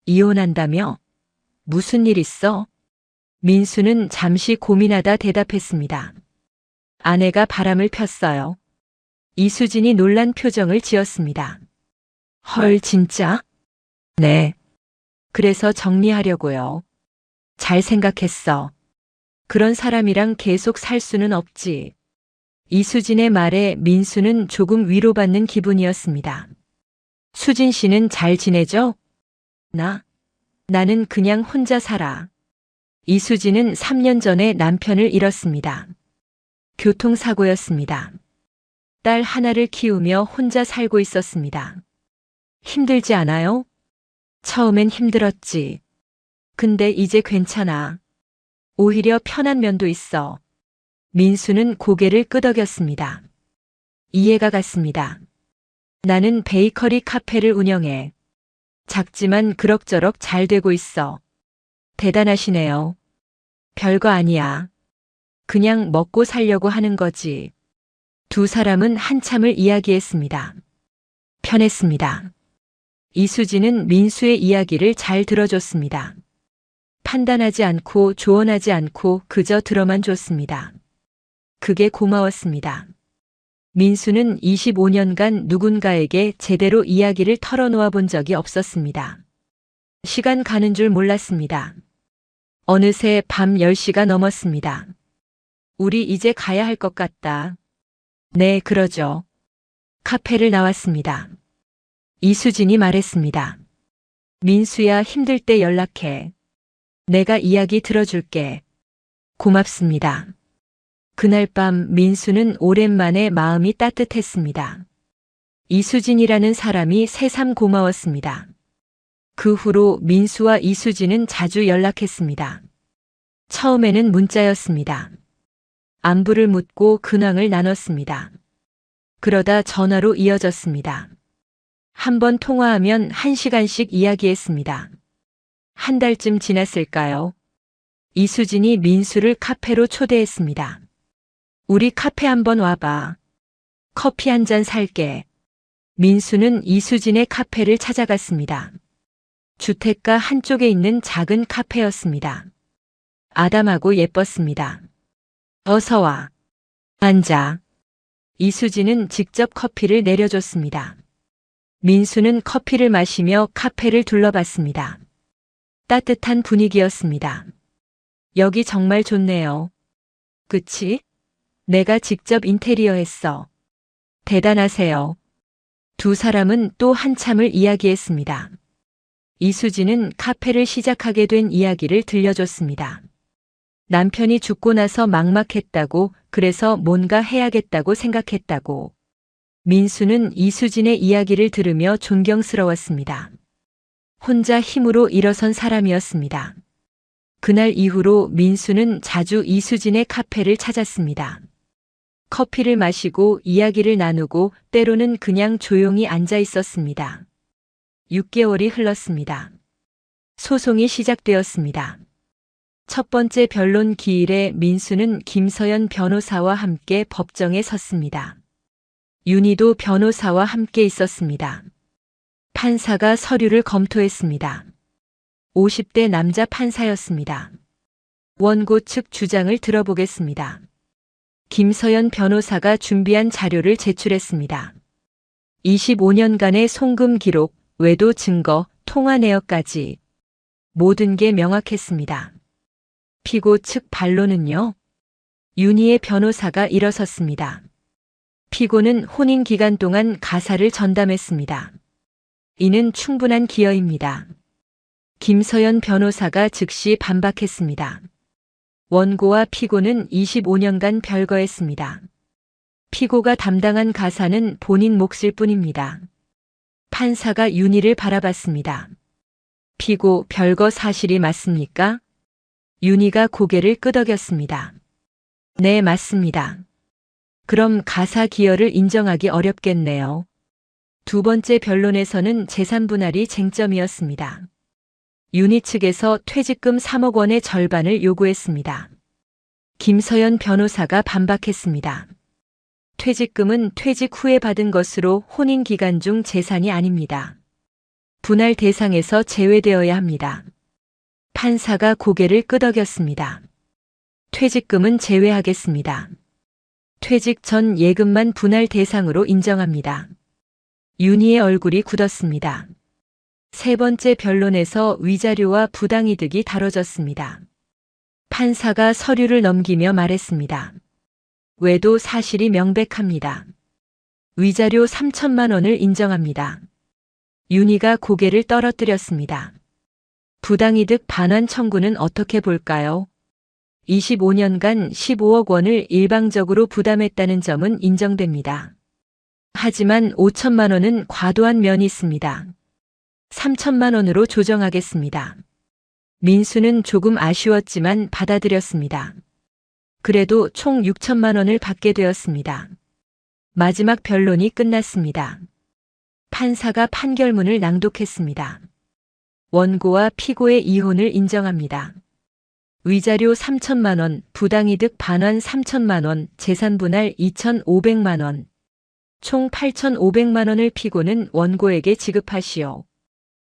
이혼한다며? 무슨 일 있어? 민수는 잠시 고민하다 대답했습니다. 아내가 바람을 폈어요. 이수진이 놀란 표정을 지었습니다. 헐, 진짜? 네. 그래서 정리하려고요. 잘 생각했어. 그런 사람이랑 계속 살 수는 없지. 이수진의 말에 민수는 조금 위로받는 기분이었습니다. 수진 씨는 잘 지내죠? 나는 그냥 혼자 살아. 이수진은 3년 전에 남편을 잃었습니다. 교통사고였습니다. 딸 하나를 키우며 혼자 살고 있었습니다. 힘들지 않아요? 처음엔 힘들었지. 근데 이제 괜찮아. 오히려 편한 면도 있어. 민수는 고개를 끄덕였습니다. 이해가 갔습니다. 나는 베이커리 카페를 운영해. 작지만 그럭저럭 잘 되고 있어. 대단하시네요. 별거 아니야. 그냥 먹고 살려고 하는 거지. 두 사람은 한참을 이야기했습니다. 편했습니다. 이수진은 민수의 이야기를 잘 들어줬습니다. 판단하지 않고 조언하지 않고 그저 들어만 줬습니다. 그게 고마웠습니다. 민수는 25년간 누군가에게 제대로 이야기를 털어놓아 본 적이 없었습니다. 시간 가는 줄 몰랐습니다. 어느새 밤 10시가 넘었습니다. 우리 이제 가야 할 것 같다. 네, 그러죠. 카페를 나왔습니다. 이수진이 말했습니다. 민수야, 힘들 때 연락해. 내가 이야기 들어줄게. 고맙습니다. 그날 밤 민수는 오랜만에 마음이 따뜻했습니다. 이수진이라는 사람이 새삼 고마웠습니다. 그 후로 민수와 이수진은 자주 연락했습니다. 처음에는 문자였습니다. 안부를 묻고 근황을 나눴습니다. 그러다 전화로 이어졌습니다. 한 번 통화하면 1시간씩 이야기했습니다. 한 달쯤 지났을까요? 이수진이 민수를 카페로 초대했습니다. 우리 카페 한번 와봐. 커피 한 잔 살게. 민수는 이수진의 카페를 찾아갔습니다. 주택가 한쪽에 있는 작은 카페였습니다. 아담하고 예뻤습니다. 어서 와. 앉아. 이수진은 직접 커피를 내려줬습니다. 민수는 커피를 마시며 카페를 둘러봤습니다. 따뜻한 분위기였습니다. 여기 정말 좋네요. 그치? 내가 직접 인테리어 했어. 대단하세요. 두 사람은 또 한참을 이야기했습니다. 이수진은 카페를 시작하게 된 이야기를 들려줬습니다. 남편이 죽고 나서 막막했다고, 그래서 뭔가 해야겠다고 생각했다고. 민수는 이수진의 이야기를 들으며 존경스러웠습니다. 혼자 힘으로 일어선 사람이었습니다. 그날 이후로 민수는 자주 이수진의 카페를 찾았습니다. 커피를 마시고 이야기를 나누고 때로는 그냥 조용히 앉아 있었습니다. 6개월이 흘렀습니다. 소송이 시작되었습니다. 첫 번째 변론 기일에 민수는 김서연 변호사와 함께 법정에 섰습니다. 윤희도 변호사와 함께 있었습니다. 판사가 서류를 검토했습니다. 50대 남자 판사였습니다. 원고 측 주장을 들어보겠습니다. 김서연 변호사가 준비한 자료를 제출했습니다. 25년간의 송금 기록, 외도 증거, 통화 내역까지 모든 게 명확했습니다. 피고 측 반론은요? 윤희의 변호사가 일어섰습니다. 피고는 혼인 기간 동안 가사를 전담했습니다. 이는 충분한 기여입니다. 김서연 변호사가 즉시 반박했습니다. 원고와 피고는 25년간 별거했습니다. 피고가 담당한 가사는 본인 몫일 뿐입니다. 판사가 윤희를 바라봤습니다. 피고, 별거 사실이 맞습니까? 윤희가 고개를 끄덕였습니다. 네, 맞습니다. 그럼 가사 기여를 인정하기 어렵겠네요. 두 번째 변론에서는 재산 분할이 쟁점이었습니다. 윤희 측에서 퇴직금 3억 원의 절반을 요구했습니다. 김서연 변호사가 반박했습니다. 퇴직금은 퇴직 후에 받은 것으로 혼인 기간 중 재산이 아닙니다. 분할 대상에서 제외되어야 합니다. 판사가 고개를 끄덕였습니다. 퇴직금은 제외하겠습니다. 퇴직 전 예금만 분할 대상으로 인정합니다. 윤희의 얼굴이 굳었습니다. 세 번째 변론에서 위자료와 부당이득이 다뤄졌습니다. 판사가 서류를 넘기며 말했습니다. 외도 사실이 명백합니다. 위자료 3천만 원을 인정합니다. 윤희가 고개를 떨어뜨렸습니다. 부당이득 반환 청구는 어떻게 볼까요? 25년간 15억 원을 일방적으로 부담했다는 점은 인정됩니다. 하지만 5천만 원은 과도한 면이 있습니다. 3천만 원으로 조정하겠습니다. 민수는 조금 아쉬웠지만 받아들였습니다. 그래도 총 6천만 원을 받게 되었습니다. 마지막 변론이 끝났습니다. 판사가 판결문을 낭독했습니다. 원고와 피고의 이혼을 인정합니다. 위자료 3천만 원, 부당이득 반환 3천만 원, 재산분할 2,500만 원, 총 8,500만 원을 피고는 원고에게 지급하시오.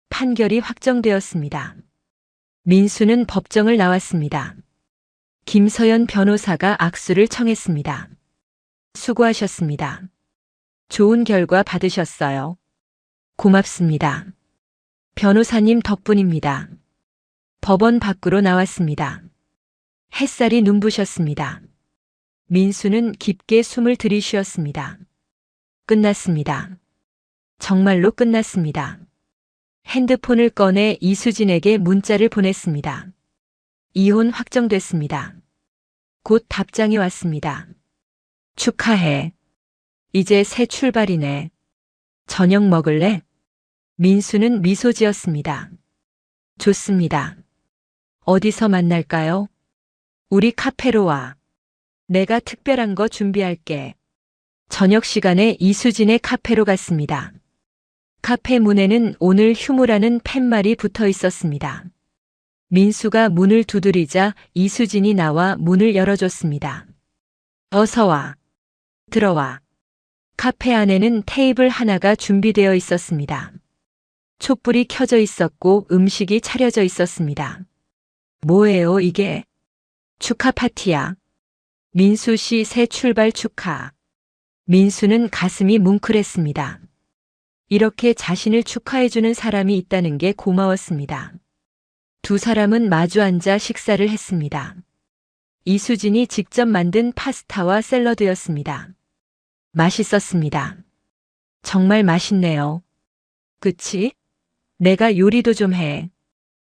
판결이 확정되었습니다. 민수는 법정을 나왔습니다. 김서연 변호사가 악수를 청했습니다. 수고하셨습니다. 좋은 결과 받으셨어요. 고맙습니다. 변호사님 덕분입니다. 법원 밖으로 나왔습니다. 햇살이 눈부셨습니다. 민수는 깊게 숨을 들이쉬었습니다. 끝났습니다. 정말로 끝났습니다. 핸드폰을 꺼내 이수진에게 문자를 보냈습니다. 이혼 확정됐습니다. 곧 답장이 왔습니다. 축하해. 이제 새 출발이네. 저녁 먹을래? 민수는 미소 지었습니다. 좋습니다. 어디서 만날까요? 우리 카페로 와. 내가 특별한 거 준비할게. 저녁 시간에 이수진의 카페로 갔습니다. 카페 문에는 오늘 휴무라는 팻말이 붙어 있었습니다. 민수가 문을 두드리자 이수진이 나와 문을 열어줬습니다. 어서 와. 들어와. 카페 안에는 테이블 하나가 준비되어 있었습니다. 촛불이 켜져 있었고 음식이 차려져 있었습니다. 뭐예요, 이게? 축하 파티야. 민수 씨 새 출발 축하. 민수는 가슴이 뭉클했습니다. 이렇게 자신을 축하해주는 사람이 있다는 게 고마웠습니다. 두 사람은 마주 앉아 식사를 했습니다. 이수진이 직접 만든 파스타와 샐러드였습니다. 맛있었습니다. 정말 맛있네요. 그치? 내가 요리도 좀 해.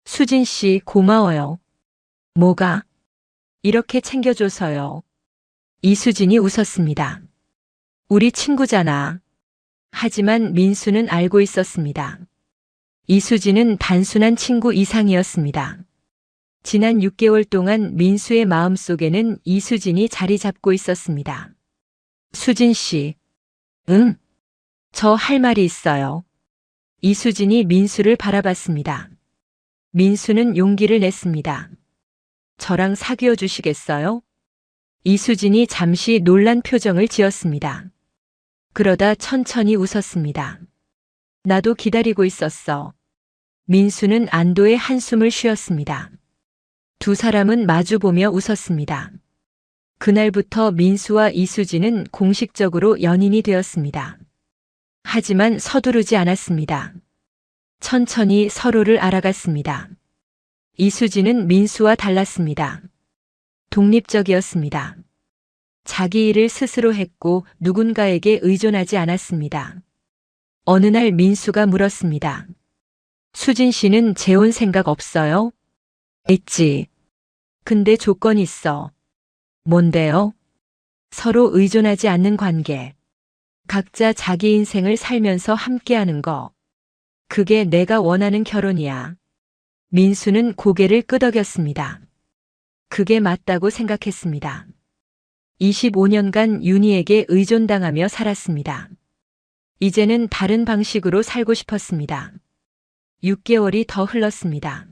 수진 씨 고마워요. 뭐가? 이렇게 챙겨줘서요. 이수진이 웃었습니다. 우리 친구잖아. 하지만 민수는 알고 있었습니다. 이수진은 단순한 친구 이상이었습니다. 지난 6개월 동안 민수의 마음속에는 이수진이 자리 잡고 있었습니다. 수진 씨. 응. 저 할 말이 있어요. 이수진이 민수를 바라봤습니다. 민수는 용기를 냈습니다. 저랑 사귀어 주시겠어요? 이수진이 잠시 놀란 표정을 지었습니다. 그러다 천천히 웃었습니다. 나도 기다리고 있었어. 민수는 안도의 한숨을 쉬었습니다. 두 사람은 마주보며 웃었습니다. 그날부터 민수와 이수진은 공식적으로 연인이 되었습니다. 하지만 서두르지 않았습니다. 천천히 서로를 알아갔습니다. 이수진은 민수와 달랐습니다. 독립적이었습니다. 자기 일을 스스로 했고 누군가에게 의존하지 않았습니다. 어느 날 민수가 물었습니다. 수진 씨는 재혼 생각 없어요? 있지. 근데 조건이 있어. 뭔데요? 서로 의존하지 않는 관계. 각자 자기 인생을 살면서 함께하는 거. 그게 내가 원하는 결혼이야. 민수는 고개를 끄덕였습니다. 그게 맞다고 생각했습니다. 25년간 윤희에게 의존당하며 살았습니다. 이제는 다른 방식으로 살고 싶었습니다. 6개월이 더 흘렀습니다.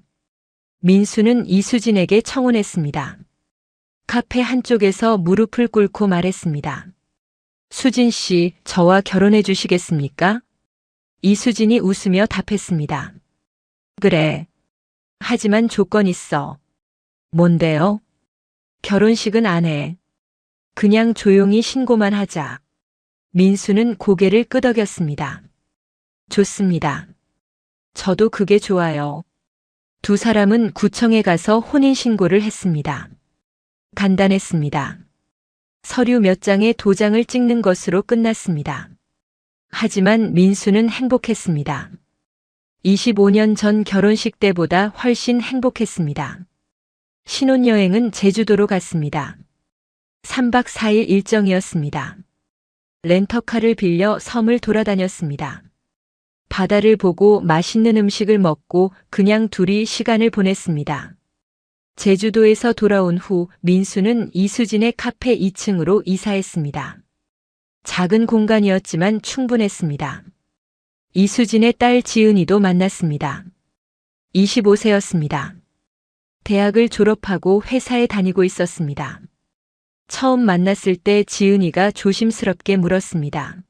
민수는 이수진에게 청혼했습니다. 카페 한쪽에서 무릎을 꿇고 말했습니다. 수진 씨, 저와 결혼해 주시겠습니까? 이수진이 웃으며 답했습니다. 그래. 하지만 조건 있어. 뭔데요? 결혼식은 안 해. 그냥 조용히 신고만 하자. 민수는 고개를 끄덕였습니다. 좋습니다. 저도 그게 좋아요. 두 사람은 구청에 가서 혼인신고를 했습니다. 간단했습니다. 서류 몇 장에 도장을 찍는 것으로 끝났습니다. 하지만 민수는 행복했습니다. 25년 전 결혼식 때보다 훨씬 행복했습니다. 신혼여행은 제주도로 갔습니다. 3박 4일 일정이었습니다. 렌터카를 빌려 섬을 돌아다녔습니다. 바다를 보고 맛있는 음식을 먹고 그냥 둘이 시간을 보냈습니다. 제주도에서 돌아온 후 민수는 이수진의 카페 2층으로 이사했습니다. 작은 공간이었지만 충분했습니다. 이수진의 딸 지은이도 만났습니다. 25세였습니다. 대학을 졸업하고 회사에 다니고 있었습니다. 처음 만났을 때 지은이가 조심스럽게 물었습니다.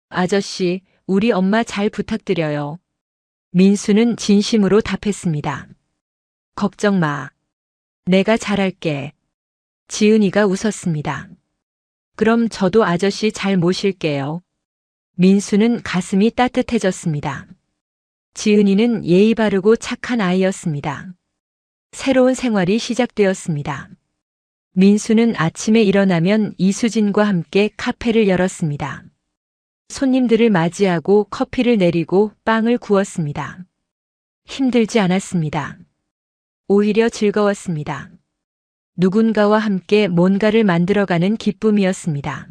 아저씨, 우리 엄마 잘 부탁드려요. 민수는 진심으로 답했습니다. 걱정 마. 내가 잘할게. 지은이가 웃었습니다. 그럼 저도 아저씨 잘 모실게요. 민수는 가슴이 따뜻해졌습니다. 지은이는 예의 바르고 착한 아이였습니다. 새로운 생활이 시작되었습니다. 민수는 아침에 일어나면 이수진과 함께 카페를 열었습니다. 손님들을 맞이하고 커피를 내리고 빵을 구웠습니다. 힘들지 않았습니다. 오히려 즐거웠습니다. 누군가와 함께 뭔가를 만들어가는 기쁨이었습니다.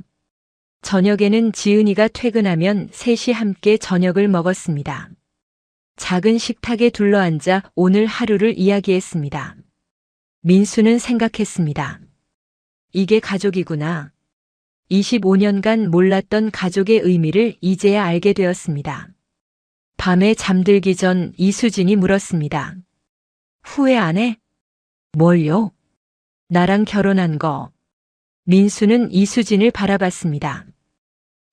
저녁에는 지은이가 퇴근하면 셋이 함께 저녁을 먹었습니다. 작은 식탁에 둘러앉아 오늘 하루를 이야기했습니다. 민수는 생각했습니다. 이게 가족이구나. 25년간 몰랐던 가족의 의미를 이제야 알게 되었습니다. 밤에 잠들기 전 이수진이 물었습니다. 후회 안 해? 뭘요? 나랑 결혼한 거. 민수는 이수진을 바라봤습니다.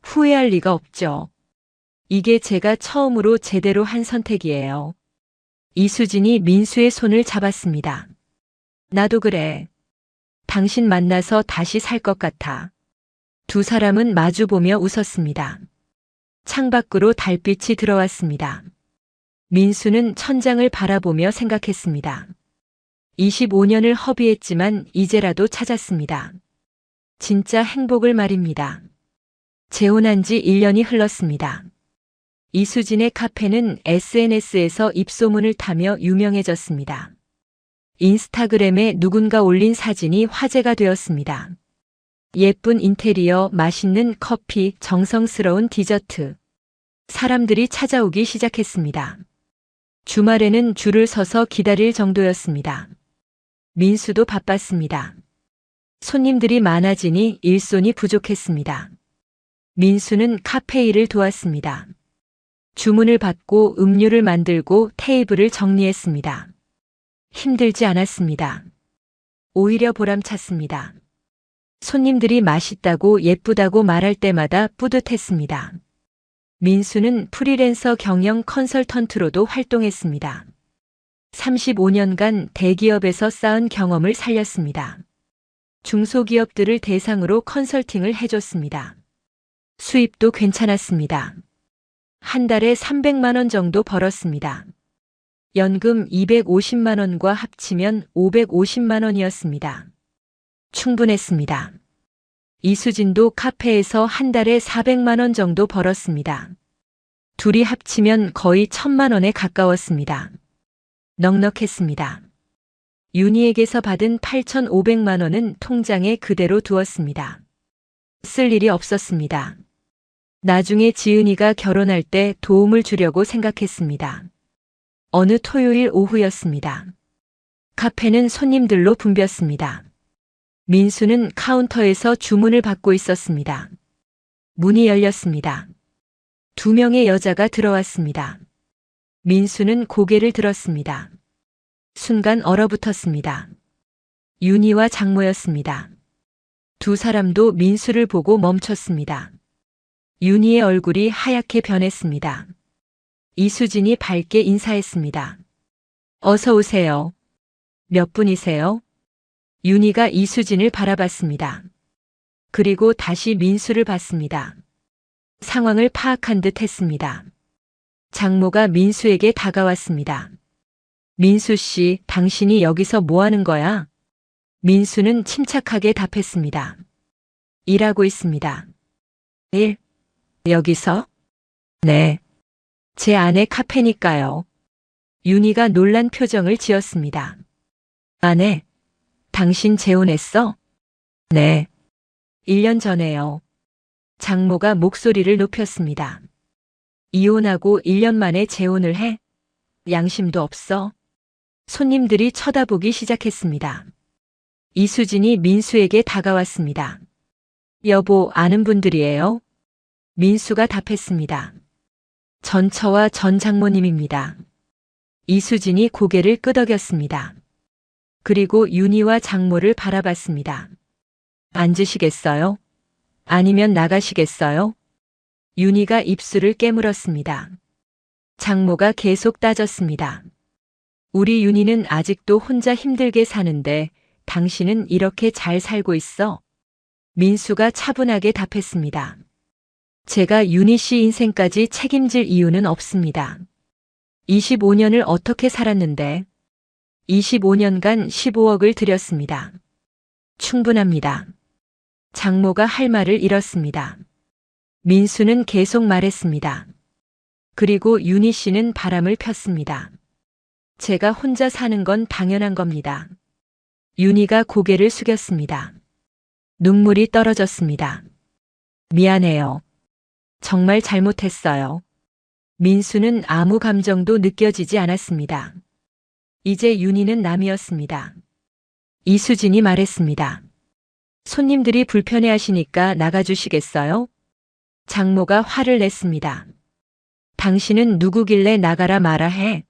후회할 리가 없죠. 이게 제가 처음으로 제대로 한 선택이에요. 이수진이 민수의 손을 잡았습니다. 나도 그래. 당신 만나서 다시 살 것 같아. 두 사람은 마주보며 웃었습니다. 창밖으로 달빛이 들어왔습니다. 민수는 천장을 바라보며 생각했습니다. 25년을 허비했지만 이제라도 찾았습니다. 진짜 행복을 말입니다. 재혼한 지 1년이 흘렀습니다. 이수진의 카페는 SNS에서 입소문을 타며 유명해졌습니다. 인스타그램에 누군가 올린 사진이 화제가 되었습니다. 예쁜 인테리어, 맛있는 커피, 정성스러운 디저트. 사람들이 찾아오기 시작했습니다. 주말에는 줄을 서서 기다릴 정도였습니다. 민수도 바빴습니다. 손님들이 많아지니 일손이 부족했습니다. 민수는 카페 일을 도왔습니다. 주문을 받고 음료를 만들고 테이블을 정리했습니다. 힘들지 않았습니다. 오히려 보람찼습니다. 손님들이 맛있다고 예쁘다고 말할 때마다 뿌듯했습니다. 민수는 프리랜서 경영 컨설턴트로도 활동했습니다. 35년간 대기업에서 쌓은 경험을 살렸습니다. 중소기업들을 대상으로 컨설팅을 해줬습니다. 수입도 괜찮았습니다. 한 달에 300만 원 정도 벌었습니다. 연금 250만 원과 합치면 550만 원이었습니다. 충분했습니다. 이수진도 카페에서 한 달에 400만 원 정도 벌었습니다. 둘이 합치면 거의 1000만 원에 가까웠습니다. 넉넉했습니다. 윤희에게서 받은 8,500만 원은 통장에 그대로 두었습니다. 쓸 일이 없었습니다. 나중에 지은이가 결혼할 때 도움을 주려고 생각했습니다. 어느 토요일 오후였습니다. 카페는 손님들로 붐볐습니다. 민수는 카운터에서 주문을 받고 있었습니다. 문이 열렸습니다. 2명의 여자가 들어왔습니다. 민수는 고개를 들었습니다. 순간 얼어붙었습니다. 윤희와 장모였습니다. 두 사람도 민수를 보고 멈췄습니다. 윤희의 얼굴이 하얗게 변했습니다. 이수진이 밝게 인사했습니다. 어서 오세요. 몇 분이세요? 윤희가 이수진을 바라봤습니다. 그리고 다시 민수를 봤습니다. 상황을 파악한 듯 했습니다. 장모가 민수에게 다가왔습니다. 민수 씨, 당신이 여기서 뭐 하는 거야? 민수는 침착하게 답했습니다. 일하고 있습니다. 일? 여기서? 네. 제 아내 카페니까요. 윤희가 놀란 표정을 지었습니다. 아내? 당신 재혼했어? 네. 1년 전에요. 장모가 목소리를 높였습니다. 이혼하고 1년 만에 재혼을 해? 양심도 없어? 손님들이 쳐다보기 시작했습니다. 이수진이 민수에게 다가왔습니다. 여보, 아는 분들이에요? 민수가 답했습니다. 전처와 전 장모님입니다. 이수진이 고개를 끄덕였습니다. 그리고 윤희와 장모를 바라봤습니다. 앉으시겠어요? 아니면 나가시겠어요? 윤희가 입술을 깨물었습니다. 장모가 계속 따졌습니다. 우리 윤희는 아직도 혼자 힘들게 사는데 당신은 이렇게 잘 살고 있어? 민수가 차분하게 답했습니다. 제가 윤희 씨 인생까지 책임질 이유는 없습니다. 25년을 어떻게 살았는데 25년간 15억을 들였습니다. 충분합니다. 장모가 할 말을 잃었습니다. 민수는 계속 말했습니다. 그리고 윤희 씨는 바람을 폈습니다. 제가 혼자 사는 건 당연한 겁니다. 윤희가 고개를 숙였습니다. 눈물이 떨어졌습니다. 미안해요. 정말 잘못했어요. 민수는 아무 감정도 느껴지지 않았습니다. 이제 윤희는 남이었습니다. 이수진이 말했습니다. 손님들이 불편해하시니까 나가주시겠어요? 장모가 화를 냈습니다. 당신은 누구길래 나가라 마라 해?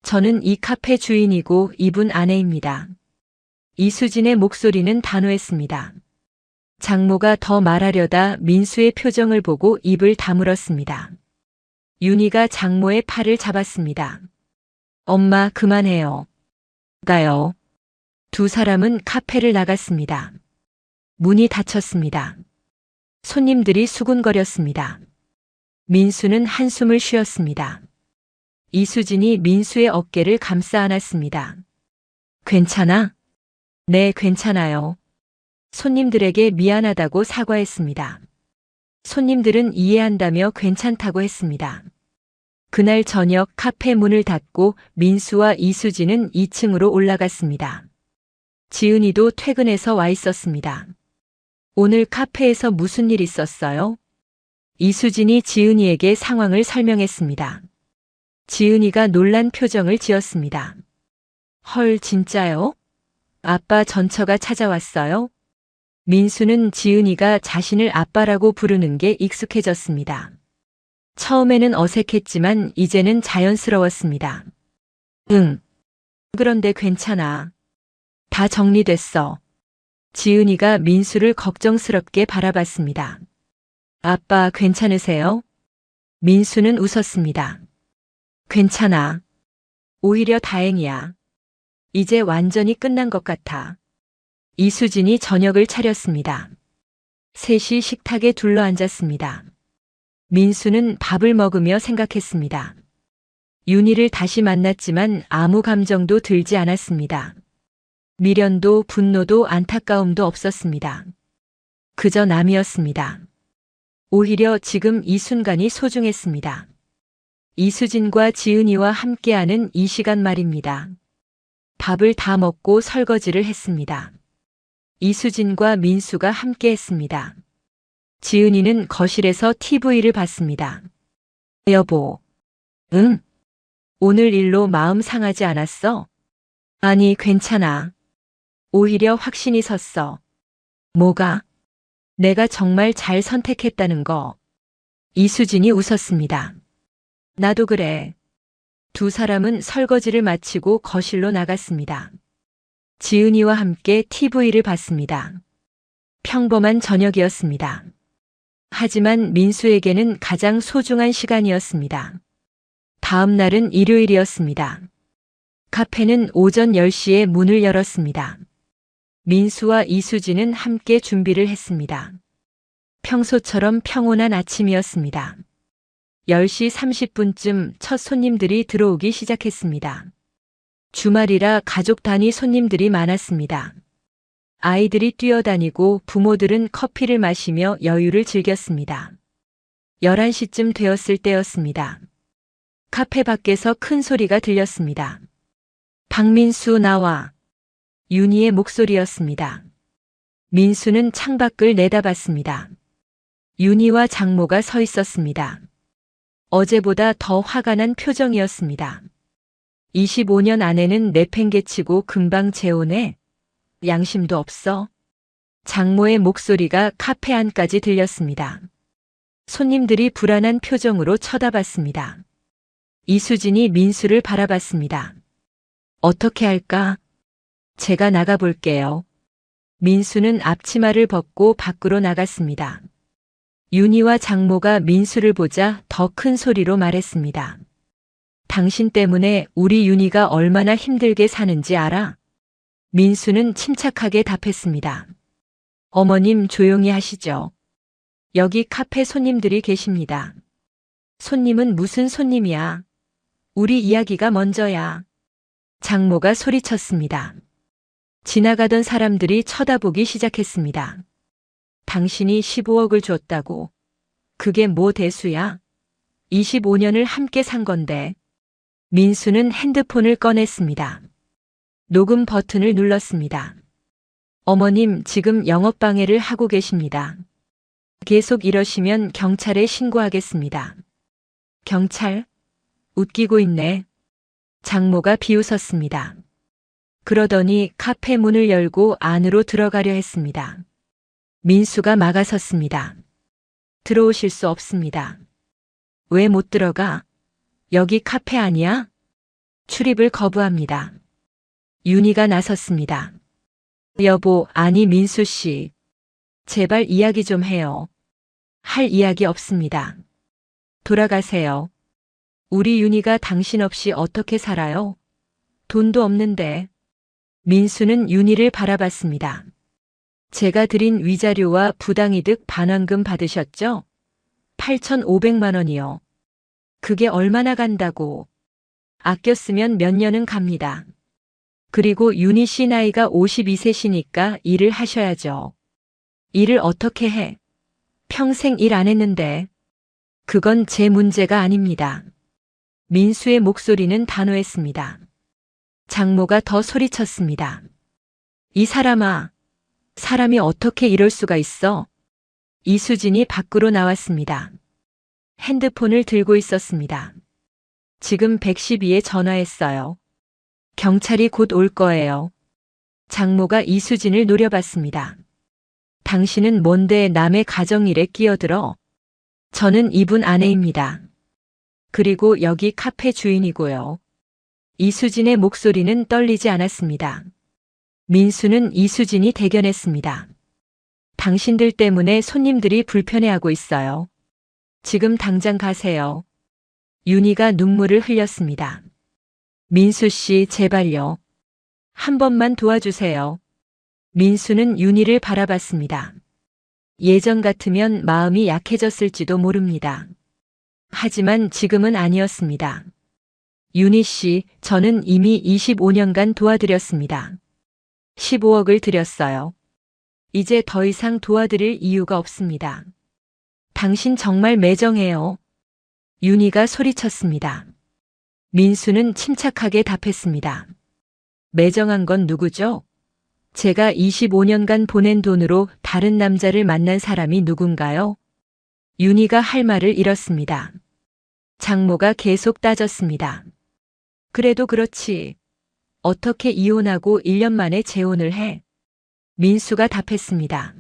저는 이 카페 주인이고 이분 아내입니다. 이수진의 목소리는 단호했습니다. 장모가 더 말하려다 민수의 표정을 보고 입을 다물었습니다. 윤희가 장모의 팔을 잡았습니다. 엄마, 그만해요. 가요. 두 사람은 카페를 나갔습니다. 문이 닫혔습니다. 손님들이 수군거렸습니다. 민수는 한숨을 쉬었습니다. 이수진이 민수의 어깨를 감싸 안았습니다. 괜찮아? 네, 괜찮아요. 손님들에게 미안하다고 사과했습니다. 손님들은 이해한다며 괜찮다고 했습니다. 그날 저녁 카페 문을 닫고 민수와 이수진은 2층으로 올라갔습니다. 지은이도 퇴근해서 와 있었습니다. 오늘 카페에서 무슨 일 있었어요? 이수진이 지은이에게 상황을 설명했습니다. 지은이가 놀란 표정을 지었습니다. 헐, 진짜요? 아빠 전처가 찾아왔어요? 민수는 지은이가 자신을 아빠라고 부르는 게 익숙해졌습니다. 처음에는 어색했지만 이제는 자연스러웠습니다. 응. 그런데 괜찮아. 다 정리됐어. 지은이가 민수를 걱정스럽게 바라봤습니다. 아빠 괜찮으세요? 민수는 웃었습니다. 괜찮아. 오히려 다행이야. 이제 완전히 끝난 것 같아. 이수진이 저녁을 차렸습니다. 셋이 식탁에 둘러앉았습니다. 민수는 밥을 먹으며 생각했습니다. 윤희를 다시 만났지만 아무 감정도 들지 않았습니다. 미련도 분노도 안타까움도 없었습니다. 그저 남이었습니다. 오히려 지금 이 순간이 소중했습니다. 이수진과 지은이와 함께하는 이 시간 말입니다. 밥을 다 먹고 설거지를 했습니다. 이수진과 민수가 함께 했습니다. 지은이는 거실에서 TV를 봤습니다. 여보. 응? 오늘 일로 마음 상하지 않았어? 아니, 괜찮아. 오히려 확신이 섰어. 뭐가? 내가 정말 잘 선택했다는 거. 이수진이 웃었습니다. 나도 그래. 두 사람은 설거지를 마치고 거실로 나갔습니다. 지은이와 함께 TV를 봤습니다. 평범한 저녁이었습니다. 하지만 민수에게는 가장 소중한 시간이었습니다. 다음 날은 일요일이었습니다. 카페는 오전 10시에 문을 열었습니다. 민수와 이수진은 함께 준비를 했습니다. 평소처럼 평온한 아침이었습니다. 10시 30분쯤 첫 손님들이 들어오기 시작했습니다. 주말이라 가족 단위 손님들이 많았습니다. 아이들이 뛰어다니고 부모들은 커피를 마시며 여유를 즐겼습니다. 11시쯤 되었을 때였습니다. 카페 밖에서 큰 소리가 들렸습니다. 박민수 나와. 윤희의 목소리였습니다. 민수는 창밖을 내다봤습니다. 윤희와 장모가 서 있었습니다. 어제보다 더 화가 난 표정이었습니다. 25년 아내는 내팽개치고 금방 재혼해? 양심도 없어? 장모의 목소리가 카페 안까지 들렸습니다. 손님들이 불안한 표정으로 쳐다봤습니다. 이수진이 민수를 바라봤습니다. 어떻게 할까? 제가 나가볼게요. 민수는 앞치마를 벗고 밖으로 나갔습니다. 윤희와 장모가 민수를 보자 더 큰 소리로 말했습니다. 당신 때문에 우리 윤희가 얼마나 힘들게 사는지 알아? 민수는 침착하게 답했습니다. 어머님 조용히 하시죠. 여기 카페 손님들이 계십니다. 손님은 무슨 손님이야? 우리 이야기가 먼저야. 장모가 소리쳤습니다. 지나가던 사람들이 쳐다보기 시작했습니다. 당신이 15억을 줬다고. 그게 뭐 대수야? 25년을 함께 산 건데. 민수는 핸드폰을 꺼냈습니다. 녹음 버튼을 눌렀습니다. 어머님 지금 영업방해를 하고 계십니다. 계속 이러시면 경찰에 신고하겠습니다. 경찰? 웃기고 있네. 장모가 비웃었습니다. 그러더니 카페 문을 열고 안으로 들어가려 했습니다. 민수가 막아섰습니다. 들어오실 수 없습니다. 왜 못 들어가? 여기 카페 아니야? 출입을 거부합니다. 윤희가 나섰습니다. 여보, 아니 민수 씨. 제발 이야기 좀 해요. 할 이야기 없습니다. 돌아가세요. 우리 윤희가 당신 없이 어떻게 살아요? 돈도 없는데. 민수는 윤희를 바라봤습니다. 제가 드린 위자료와 부당이득 반환금 받으셨죠? 8,500만 원이요. 그게 얼마나 간다고. 아껴 쓰면 몇 년은 갑니다. 그리고 윤희 씨 나이가 52세시니까 일을 하셔야죠. 일을 어떻게 해? 평생 일 안 했는데. 그건 제 문제가 아닙니다. 민수의 목소리는 단호했습니다. 장모가 더 소리쳤습니다. 이 사람아, 사람이 어떻게 이럴 수가 있어? 이수진이 밖으로 나왔습니다. 핸드폰을 들고 있었습니다. 지금 112에 전화했어요. 경찰이 곧 올 거예요. 장모가 이수진을 노려봤습니다. 당신은 뭔데 남의 가정일에 끼어들어? 저는 이분 아내입니다. 그리고 여기 카페 주인이고요. 이수진의 목소리는 떨리지 않았습니다. 민수는 이수진이 대견했습니다. 당신들 때문에 손님들이 불편해하고 있어요. 지금 당장 가세요. 윤희가 눈물을 흘렸습니다. 민수 씨, 제발요. 한 번만 도와주세요. 민수는 윤희를 바라봤습니다. 예전 같으면 마음이 약해졌을지도 모릅니다. 하지만 지금은 아니었습니다. 윤희 씨, 저는 이미 25년간 도와드렸습니다. 15억을 드렸어요. 이제 더 이상 도와드릴 이유가 없습니다. 당신 정말 매정해요. 윤희가 소리쳤습니다. 민수는 침착하게 답했습니다. 매정한 건 누구죠? 제가 25년간 보낸 돈으로 다른 남자를 만난 사람이 누군가요? 윤희가 할 말을 잃었습니다. 장모가 계속 따졌습니다. 그래도 그렇지. 어떻게 이혼하고 1년 만에 재혼을 해? 민수가 답했습니다.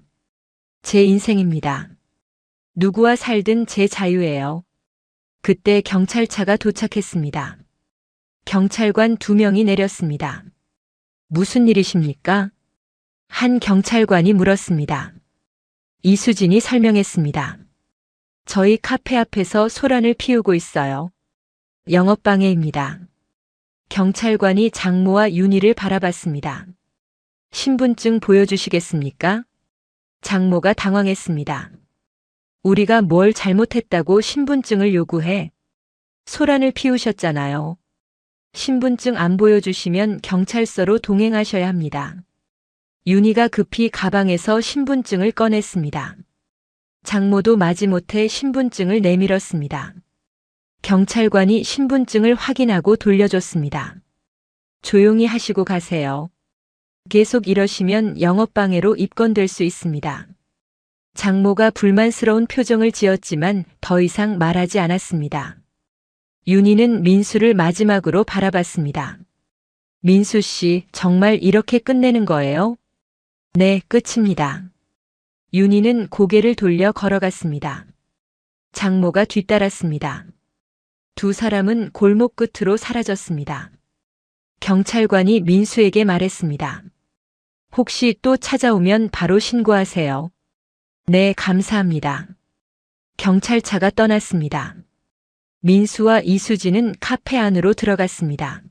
제 인생입니다. 누구와 살든 제 자유예요. 그때 경찰차가 도착했습니다. 경찰관 2명이 내렸습니다. 무슨 일이십니까? 한 경찰관이 물었습니다. 이수진이 설명했습니다. 저희 카페 앞에서 소란을 피우고 있어요. 영업방해입니다. 경찰관이 장모와 윤희를 바라봤습니다. 신분증 보여주시겠습니까? 장모가 당황했습니다. 우리가 뭘 잘못했다고 신분증을 요구해? 소란을 피우셨잖아요. 신분증 안 보여주시면 경찰서로 동행하셔야 합니다. 윤희가 급히 가방에서 신분증을 꺼냈습니다. 장모도 마지못해 신분증을 내밀었습니다. 경찰관이 신분증을 확인하고 돌려줬습니다. 조용히 하시고 가세요. 계속 이러시면 영업방해로 입건될 수 있습니다. 장모가 불만스러운 표정을 지었지만 더 이상 말하지 않았습니다. 윤희는 민수를 마지막으로 바라봤습니다. 민수 씨, 정말 이렇게 끝내는 거예요? 네, 끝입니다. 윤희는 고개를 돌려 걸어갔습니다. 장모가 뒤따랐습니다. 두 사람은 골목 끝으로 사라졌습니다. 경찰관이 민수에게 말했습니다. 혹시 또 찾아오면 바로 신고하세요. 네, 감사합니다. 경찰차가 떠났습니다. 민수와 이수진은 카페 안으로 들어갔습니다.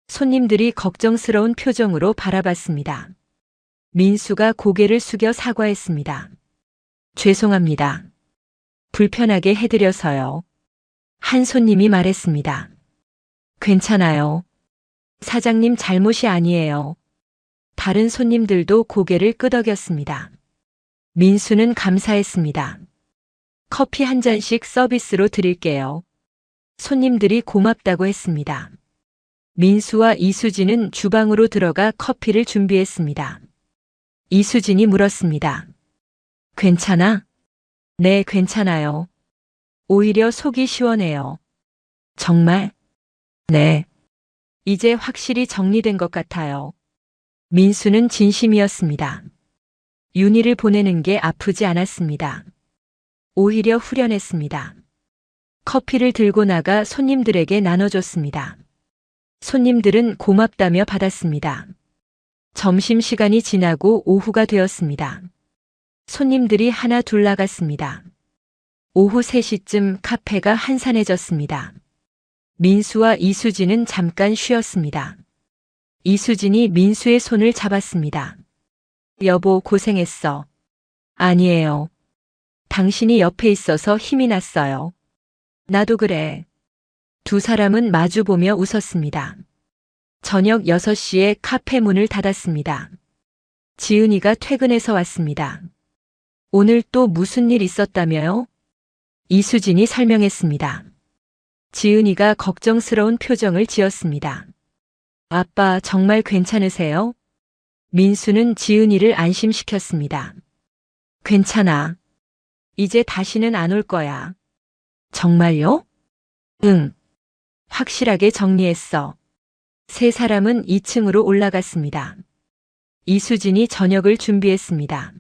손님들이 걱정스러운 표정으로 바라봤습니다. 민수가 고개를 숙여 사과했습니다. 죄송합니다. 불편하게 해드려서요. 한 손님이 말했습니다. 괜찮아요. 사장님 잘못이 아니에요. 다른 손님들도 고개를 끄덕였습니다. 민수는 감사했습니다. 커피 한 잔씩 서비스로 드릴게요. 손님들이 고맙다고 했습니다. 민수와 이수진은 주방으로 들어가 커피를 준비했습니다. 이수진이 물었습니다. 괜찮아? 네, 괜찮아요. 오히려 속이 시원해요. 정말? 네. 이제 확실히 정리된 것 같아요. 민수는 진심이었습니다. 윤희를 보내는 게 아프지 않았습니다. 오히려 후련했습니다. 커피를 들고 나가 손님들에게 나눠줬습니다. 손님들은 고맙다며 받았습니다. 점심시간이 지나고 오후가 되었습니다. 손님들이 하나 둘 나갔습니다. 오후 3시쯤 카페가 한산해졌습니다. 민수와 이수진은 잠깐 쉬었습니다. 이수진이 민수의 손을 잡았습니다. 여보, 고생했어. 아니에요. 당신이 옆에 있어서 힘이 났어요. 나도 그래. 두 사람은 마주보며 웃었습니다. 저녁 6시에 카페 문을 닫았습니다. 지은이가 퇴근해서 왔습니다. 오늘 또 무슨 일 있었다며요? 이수진이 설명했습니다. 지은이가 걱정스러운 표정을 지었습니다. 아빠, 정말 괜찮으세요? 민수는 지은이를 안심시켰습니다. 괜찮아. 이제 다시는 안 올 거야. 정말요? 응. 확실하게 정리했어. 세 사람은 2층으로 올라갔습니다. 이수진이 저녁을 준비했습니다.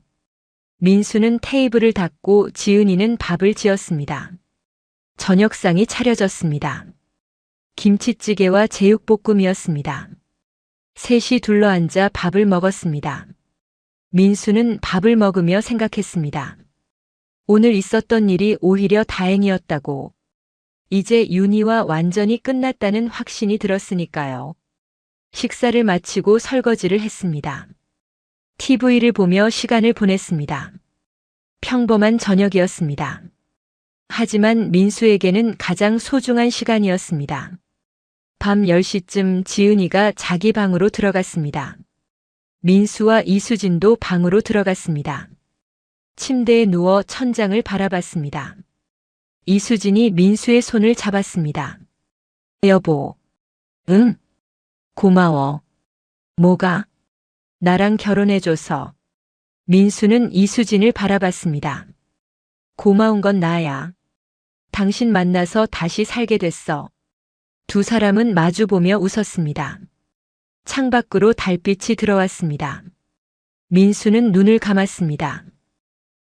민수는 테이블을 닦고 지은이는 밥을 지었습니다. 저녁상이 차려졌습니다. 김치찌개와 제육볶음이었습니다. 셋이 둘러앉아 밥을 먹었습니다. 민수는 밥을 먹으며 생각했습니다. 오늘 있었던 일이 오히려 다행이었다고. 이제 윤희와 완전히 끝났다는 확신이 들었으니까요. 식사를 마치고 설거지를 했습니다. TV를 보며 시간을 보냈습니다. 평범한 저녁이었습니다. 하지만 민수에게는 가장 소중한 시간이었습니다. 밤 10시쯤 지은이가 자기 방으로 들어갔습니다. 민수와 이수진도 방으로 들어갔습니다. 침대에 누워 천장을 바라봤습니다. 이수진이 민수의 손을 잡았습니다. 여보. 응? 고마워. 뭐가? 나랑 결혼해줘서. 민수는 이수진을 바라봤습니다. 고마운 건 나야. 당신 만나서 다시 살게 됐어. 두 사람은 마주보며 웃었습니다. 창밖으로 달빛이 들어왔습니다. 민수는 눈을 감았습니다.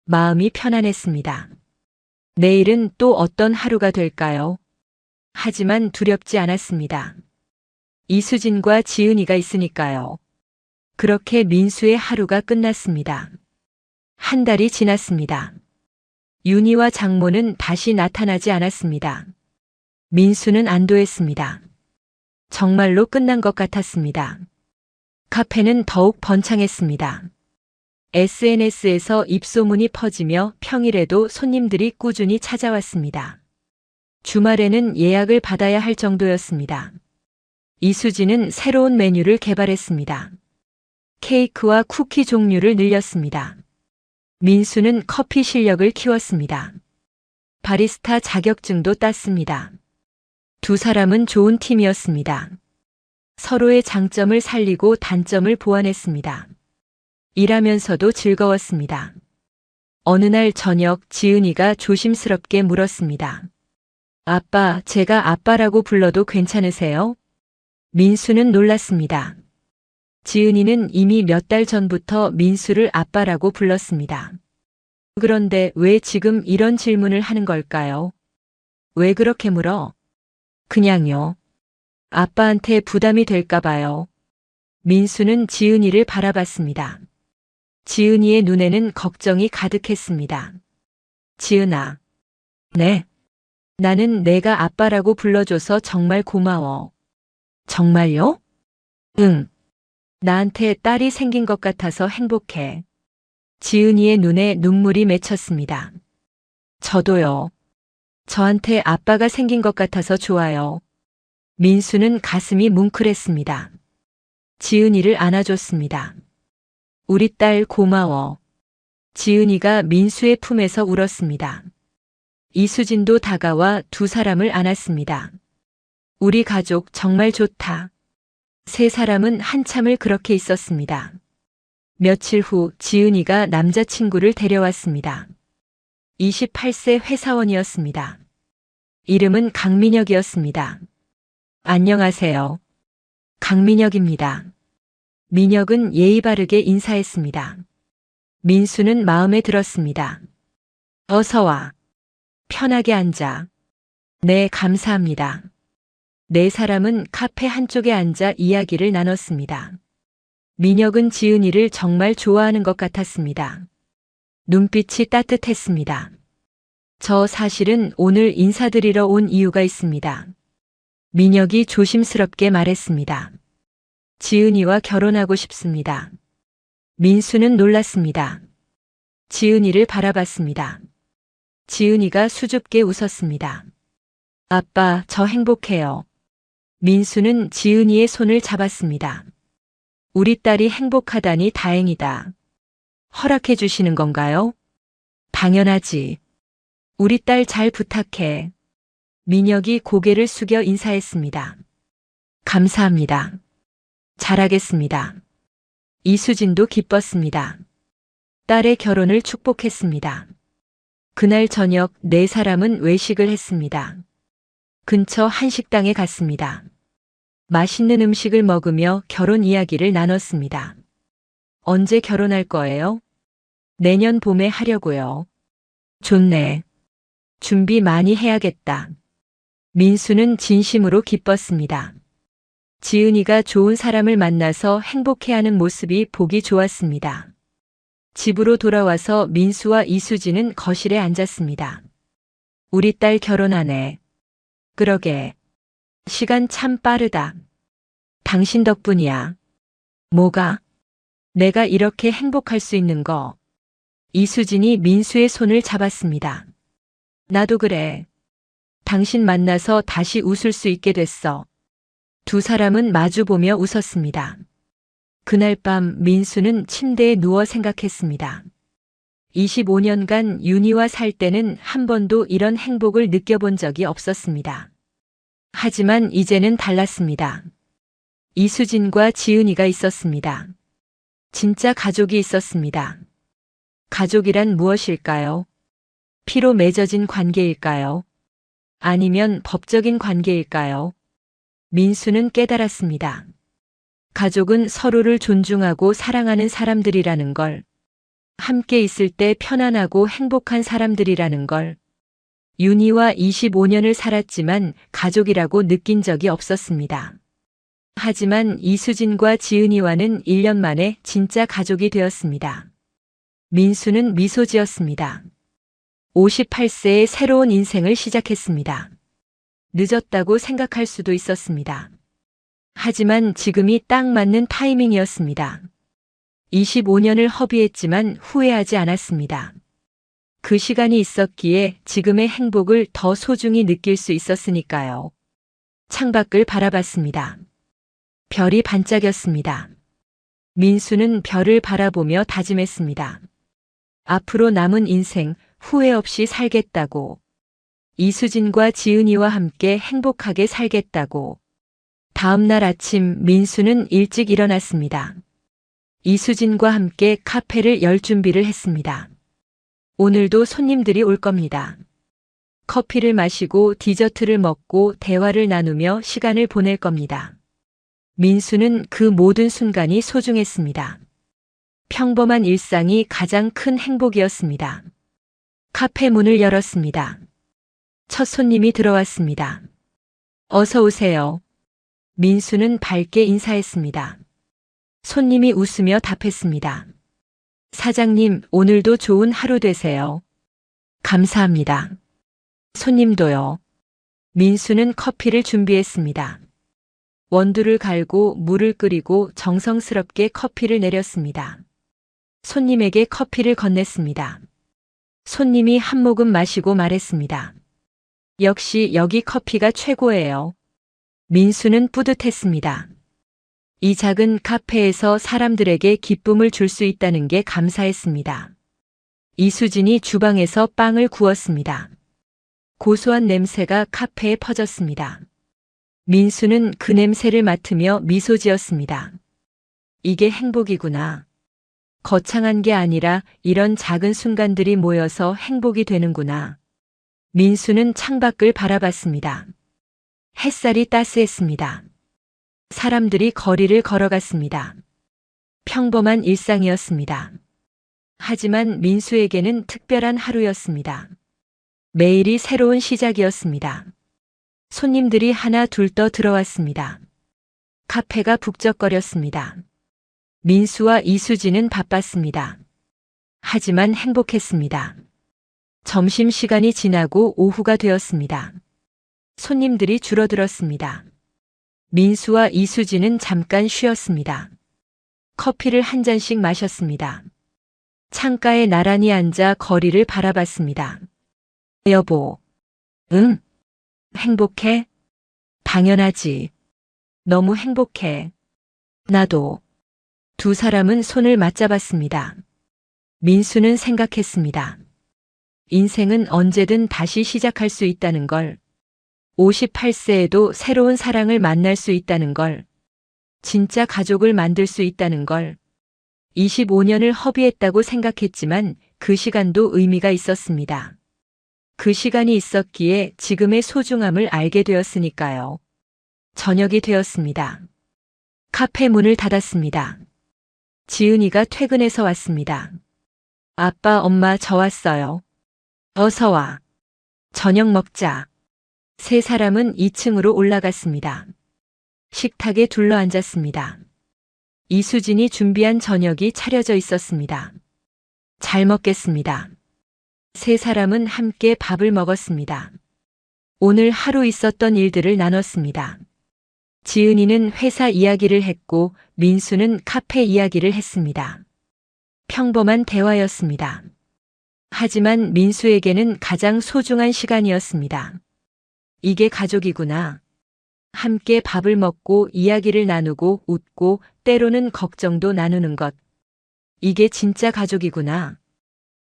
마음이 편안했습니다. 내일은 또 어떤 하루가 될까요? 하지만 두렵지 않았습니다. 이수진과 지은이가 있으니까요. 그렇게 민수의 하루가 끝났습니다. 한 달이 지났습니다. 윤희와 장모는 다시 나타나지 않았습니다. 민수는 안도했습니다. 정말로 끝난 것 같았습니다. 카페는 더욱 번창했습니다. SNS에서 입소문이 퍼지며 평일에도 손님들이 꾸준히 찾아왔습니다. 주말에는 예약을 받아야 할 정도였습니다. 이수진은 새로운 메뉴를 개발했습니다. 케이크와 쿠키 종류를 늘렸습니다. 민수는 커피 실력을 키웠습니다. 바리스타 자격증도 땄습니다. 두 사람은 좋은 팀이었습니다. 서로의 장점을 살리고 단점을 보완했습니다. 일하면서도 즐거웠습니다. 어느 날 저녁 지은이가 조심스럽게 물었습니다. 아빠, 제가 아빠라고 불러도 괜찮으세요? 민수는 놀랐습니다. 지은이는 이미 몇 달 전부터 민수를 아빠라고 불렀습니다. 그런데 왜 지금 이런 질문을 하는 걸까요? 왜 그렇게 물어? 그냥요. 아빠한테 부담이 될까 봐요. 민수는 지은이를 바라봤습니다. 지은이의 눈에는 걱정이 가득했습니다. 지은아. 네. 나는 내가 아빠라고 불러줘서 정말 고마워. 정말요? 응. 나한테 딸이 생긴 것 같아서 행복해. 지은이의 눈에 눈물이 맺혔습니다. 저도요. 저한테 아빠가 생긴 것 같아서 좋아요. 민수는 가슴이 뭉클했습니다. 지은이를 안아줬습니다. 우리 딸 고마워. 지은이가 민수의 품에서 울었습니다. 이수진도 다가와 두 사람을 안았습니다. 우리 가족 정말 좋다. 세 사람은 한참을 그렇게 있었습니다. 며칠 후 지은이가 남자친구를 데려왔습니다. 28세 회사원이었습니다. 이름은 강민혁이었습니다. 안녕하세요. 강민혁입니다. 민혁은 예의 바르게 인사했습니다. 민수는 마음에 들었습니다. 어서 와. 편하게 앉아. 네, 감사합니다. 네 사람은 카페 한쪽에 앉아 이야기를 나눴습니다. 민혁은 지은이를 정말 좋아하는 것 같았습니다. 눈빛이 따뜻했습니다. 저 사실은 오늘 인사드리러 온 이유가 있습니다. 민혁이 조심스럽게 말했습니다. 지은이와 결혼하고 싶습니다. 민수는 놀랐습니다. 지은이를 바라봤습니다. 지은이가 수줍게 웃었습니다. 아빠, 저 행복해요. 민수는 지은이의 손을 잡았습니다. 우리 딸이 행복하다니 다행이다. 허락해 주시는 건가요? 당연하지. 우리 딸 잘 부탁해. 민혁이 고개를 숙여 인사했습니다. 감사합니다. 잘하겠습니다. 이수진도 기뻤습니다. 딸의 결혼을 축복했습니다. 그날 저녁 네 사람은 외식을 했습니다. 근처 한식당에 갔습니다. 맛있는 음식을 먹으며 결혼 이야기를 나눴습니다. 언제 결혼할 거예요? 내년 봄에 하려고요. 좋네. 준비 많이 해야겠다. 민수는 진심으로 기뻤습니다. 지은이가 좋은 사람을 만나서 행복해하는 모습이 보기 좋았습니다. 집으로 돌아와서 민수와 이수진은 거실에 앉았습니다. 우리 딸 결혼하네. 그러게. 시간 참 빠르다. 당신 덕분이야. 뭐가? 내가 이렇게 행복할 수 있는 거. 이수진이 민수의 손을 잡았습니다. 나도 그래. 당신 만나서 다시 웃을 수 있게 됐어. 두 사람은 마주보며 웃었습니다. 그날 밤 민수는 침대에 누워 생각했습니다. 25년간 윤희와 살 때는 한 번도 이런 행복을 느껴본 적이 없었습니다. 하지만 이제는 달랐습니다. 이수진과 지은이가 있었습니다. 진짜 가족이 있었습니다. 가족이란 무엇일까요? 피로 맺어진 관계일까요? 아니면 법적인 관계일까요? 민수는 깨달았습니다. 가족은 서로를 존중하고 사랑하는 사람들이라는 걸, 함께 있을 때 편안하고 행복한 사람들이라는 걸. 윤희와 25년을 살았지만 가족이라고 느낀 적이 없었습니다. 하지만 이수진과 지은이와는 1년 만에 진짜 가족이 되었습니다. 민수는 미소 지었습니다. 58세의 새로운 인생을 시작했습니다. 늦었다고 생각할 수도 있었습니다. 하지만 지금이 딱 맞는 타이밍이었습니다. 25년을 허비했지만 후회하지 않았습니다. 그 시간이 있었기에 지금의 행복을 더 소중히 느낄 수 있었으니까요. 창밖을 바라봤습니다. 별이 반짝였습니다. 민수는 별을 바라보며 다짐했습니다. 앞으로 남은 인생 후회 없이 살겠다고. 이수진과 지은이와 함께 행복하게 살겠다고. 다음 날 아침 민수는 일찍 일어났습니다. 이수진과 함께 카페를 열 준비를 했습니다. 오늘도 손님들이 올 겁니다. 커피를 마시고 디저트를 먹고 대화를 나누며 시간을 보낼 겁니다. 민수는 그 모든 순간이 소중했습니다. 평범한 일상이 가장 큰 행복이었습니다. 카페 문을 열었습니다. 첫 손님이 들어왔습니다. 어서 오세요. 민수는 밝게 인사했습니다. 손님이 웃으며 답했습니다. 사장님, 오늘도 좋은 하루 되세요. 감사합니다. 손님도요. 민수는 커피를 준비했습니다. 원두를 갈고 물을 끓이고 정성스럽게 커피를 내렸습니다. 손님에게 커피를 건넸습니다. 손님이 한 모금 마시고 말했습니다. 역시 여기 커피가 최고예요. 민수는 뿌듯했습니다. 이 작은 카페에서 사람들에게 기쁨을 줄 수 있다는 게 감사했습니다. 이수진이 주방에서 빵을 구웠습니다. 고소한 냄새가 카페에 퍼졌습니다. 민수는 그 냄새를 맡으며 미소 지었습니다. 이게 행복이구나. 거창한 게 아니라 이런 작은 순간들이 모여서 행복이 되는구나. 민수는 창밖을 바라봤습니다. 햇살이 따스했습니다. 사람들이 거리를 걸어갔습니다. 평범한 일상이었습니다. 하지만 민수에게는 특별한 하루였습니다. 매일이 새로운 시작이었습니다. 손님들이 하나 둘 더 들어왔습니다. 카페가 북적거렸습니다. 민수와 이수진은 바빴습니다. 하지만 행복했습니다. 점심시간이 지나고 오후가 되었습니다. 손님들이 줄어들었습니다. 민수와 이수진은 잠깐 쉬었습니다. 커피를 한 잔씩 마셨습니다. 창가에 나란히 앉아 거리를 바라봤습니다. 여보. 응? 행복해? 당연하지. 너무 행복해. 나도. 두 사람은 손을 맞잡았습니다. 민수는 생각했습니다. 인생은 언제든 다시 시작할 수 있다는 걸. 58세에도 새로운 사랑을 만날 수 있다는 걸. 진짜 가족을 만들 수 있다는 걸. 25년을 허비했다고 생각했지만 그 시간도 의미가 있었습니다. 그 시간이 있었기에 지금의 소중함을 알게 되었으니까요. 저녁이 되었습니다. 카페 문을 닫았습니다. 지은이가 퇴근해서 왔습니다. 아빠, 엄마, 저 왔어요. 어서 와. 저녁 먹자. 세 사람은 2층으로 올라갔습니다. 식탁에 둘러앉았습니다. 이수진이 준비한 저녁이 차려져 있었습니다. 잘 먹겠습니다. 세 사람은 함께 밥을 먹었습니다. 오늘 하루 있었던 일들을 나눴습니다. 지은이는 회사 이야기를 했고 민수는 카페 이야기를 했습니다. 평범한 대화였습니다. 하지만 민수에게는 가장 소중한 시간이었습니다. 이게 가족이구나. 함께 밥을 먹고 이야기를 나누고 웃고 때로는 걱정도 나누는 것. 이게 진짜 가족이구나.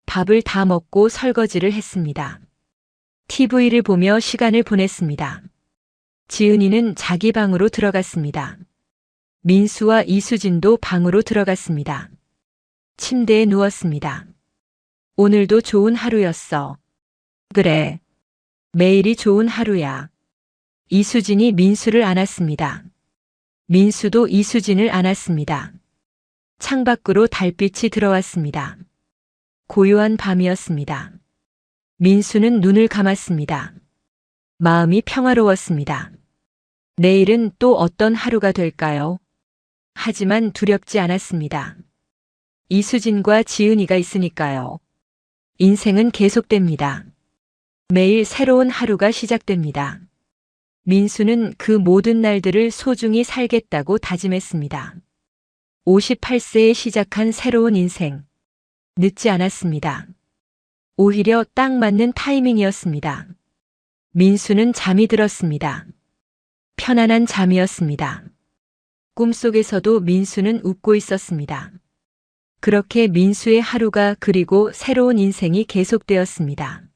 밥을 다 먹고 설거지를 했습니다. TV를 보며 시간을 보냈습니다. 지은이는 자기 방으로 들어갔습니다. 민수와 이수진도 방으로 들어갔습니다. 침대에 누웠습니다. 오늘도 좋은 하루였어. 그래. 매일이 좋은 하루야. 이수진이 민수를 안았습니다. 민수도 이수진을 안았습니다. 창밖으로 달빛이 들어왔습니다. 고요한 밤이었습니다. 민수는 눈을 감았습니다. 마음이 평화로웠습니다. 내일은 또 어떤 하루가 될까요? 하지만 두렵지 않았습니다. 이수진과 지은이가 있으니까요. 인생은 계속됩니다. 매일 새로운 하루가 시작됩니다. 민수는 그 모든 날들을 소중히 살겠다고 다짐했습니다. 58세에 시작한 새로운 인생. 늦지 않았습니다. 오히려 딱 맞는 타이밍이었습니다. 민수는 잠이 들었습니다. 편안한 잠이었습니다. 꿈속에서도 민수는 웃고 있었습니다. 그렇게 민수의 하루가 그리고 새로운 인생이 계속되었습니다.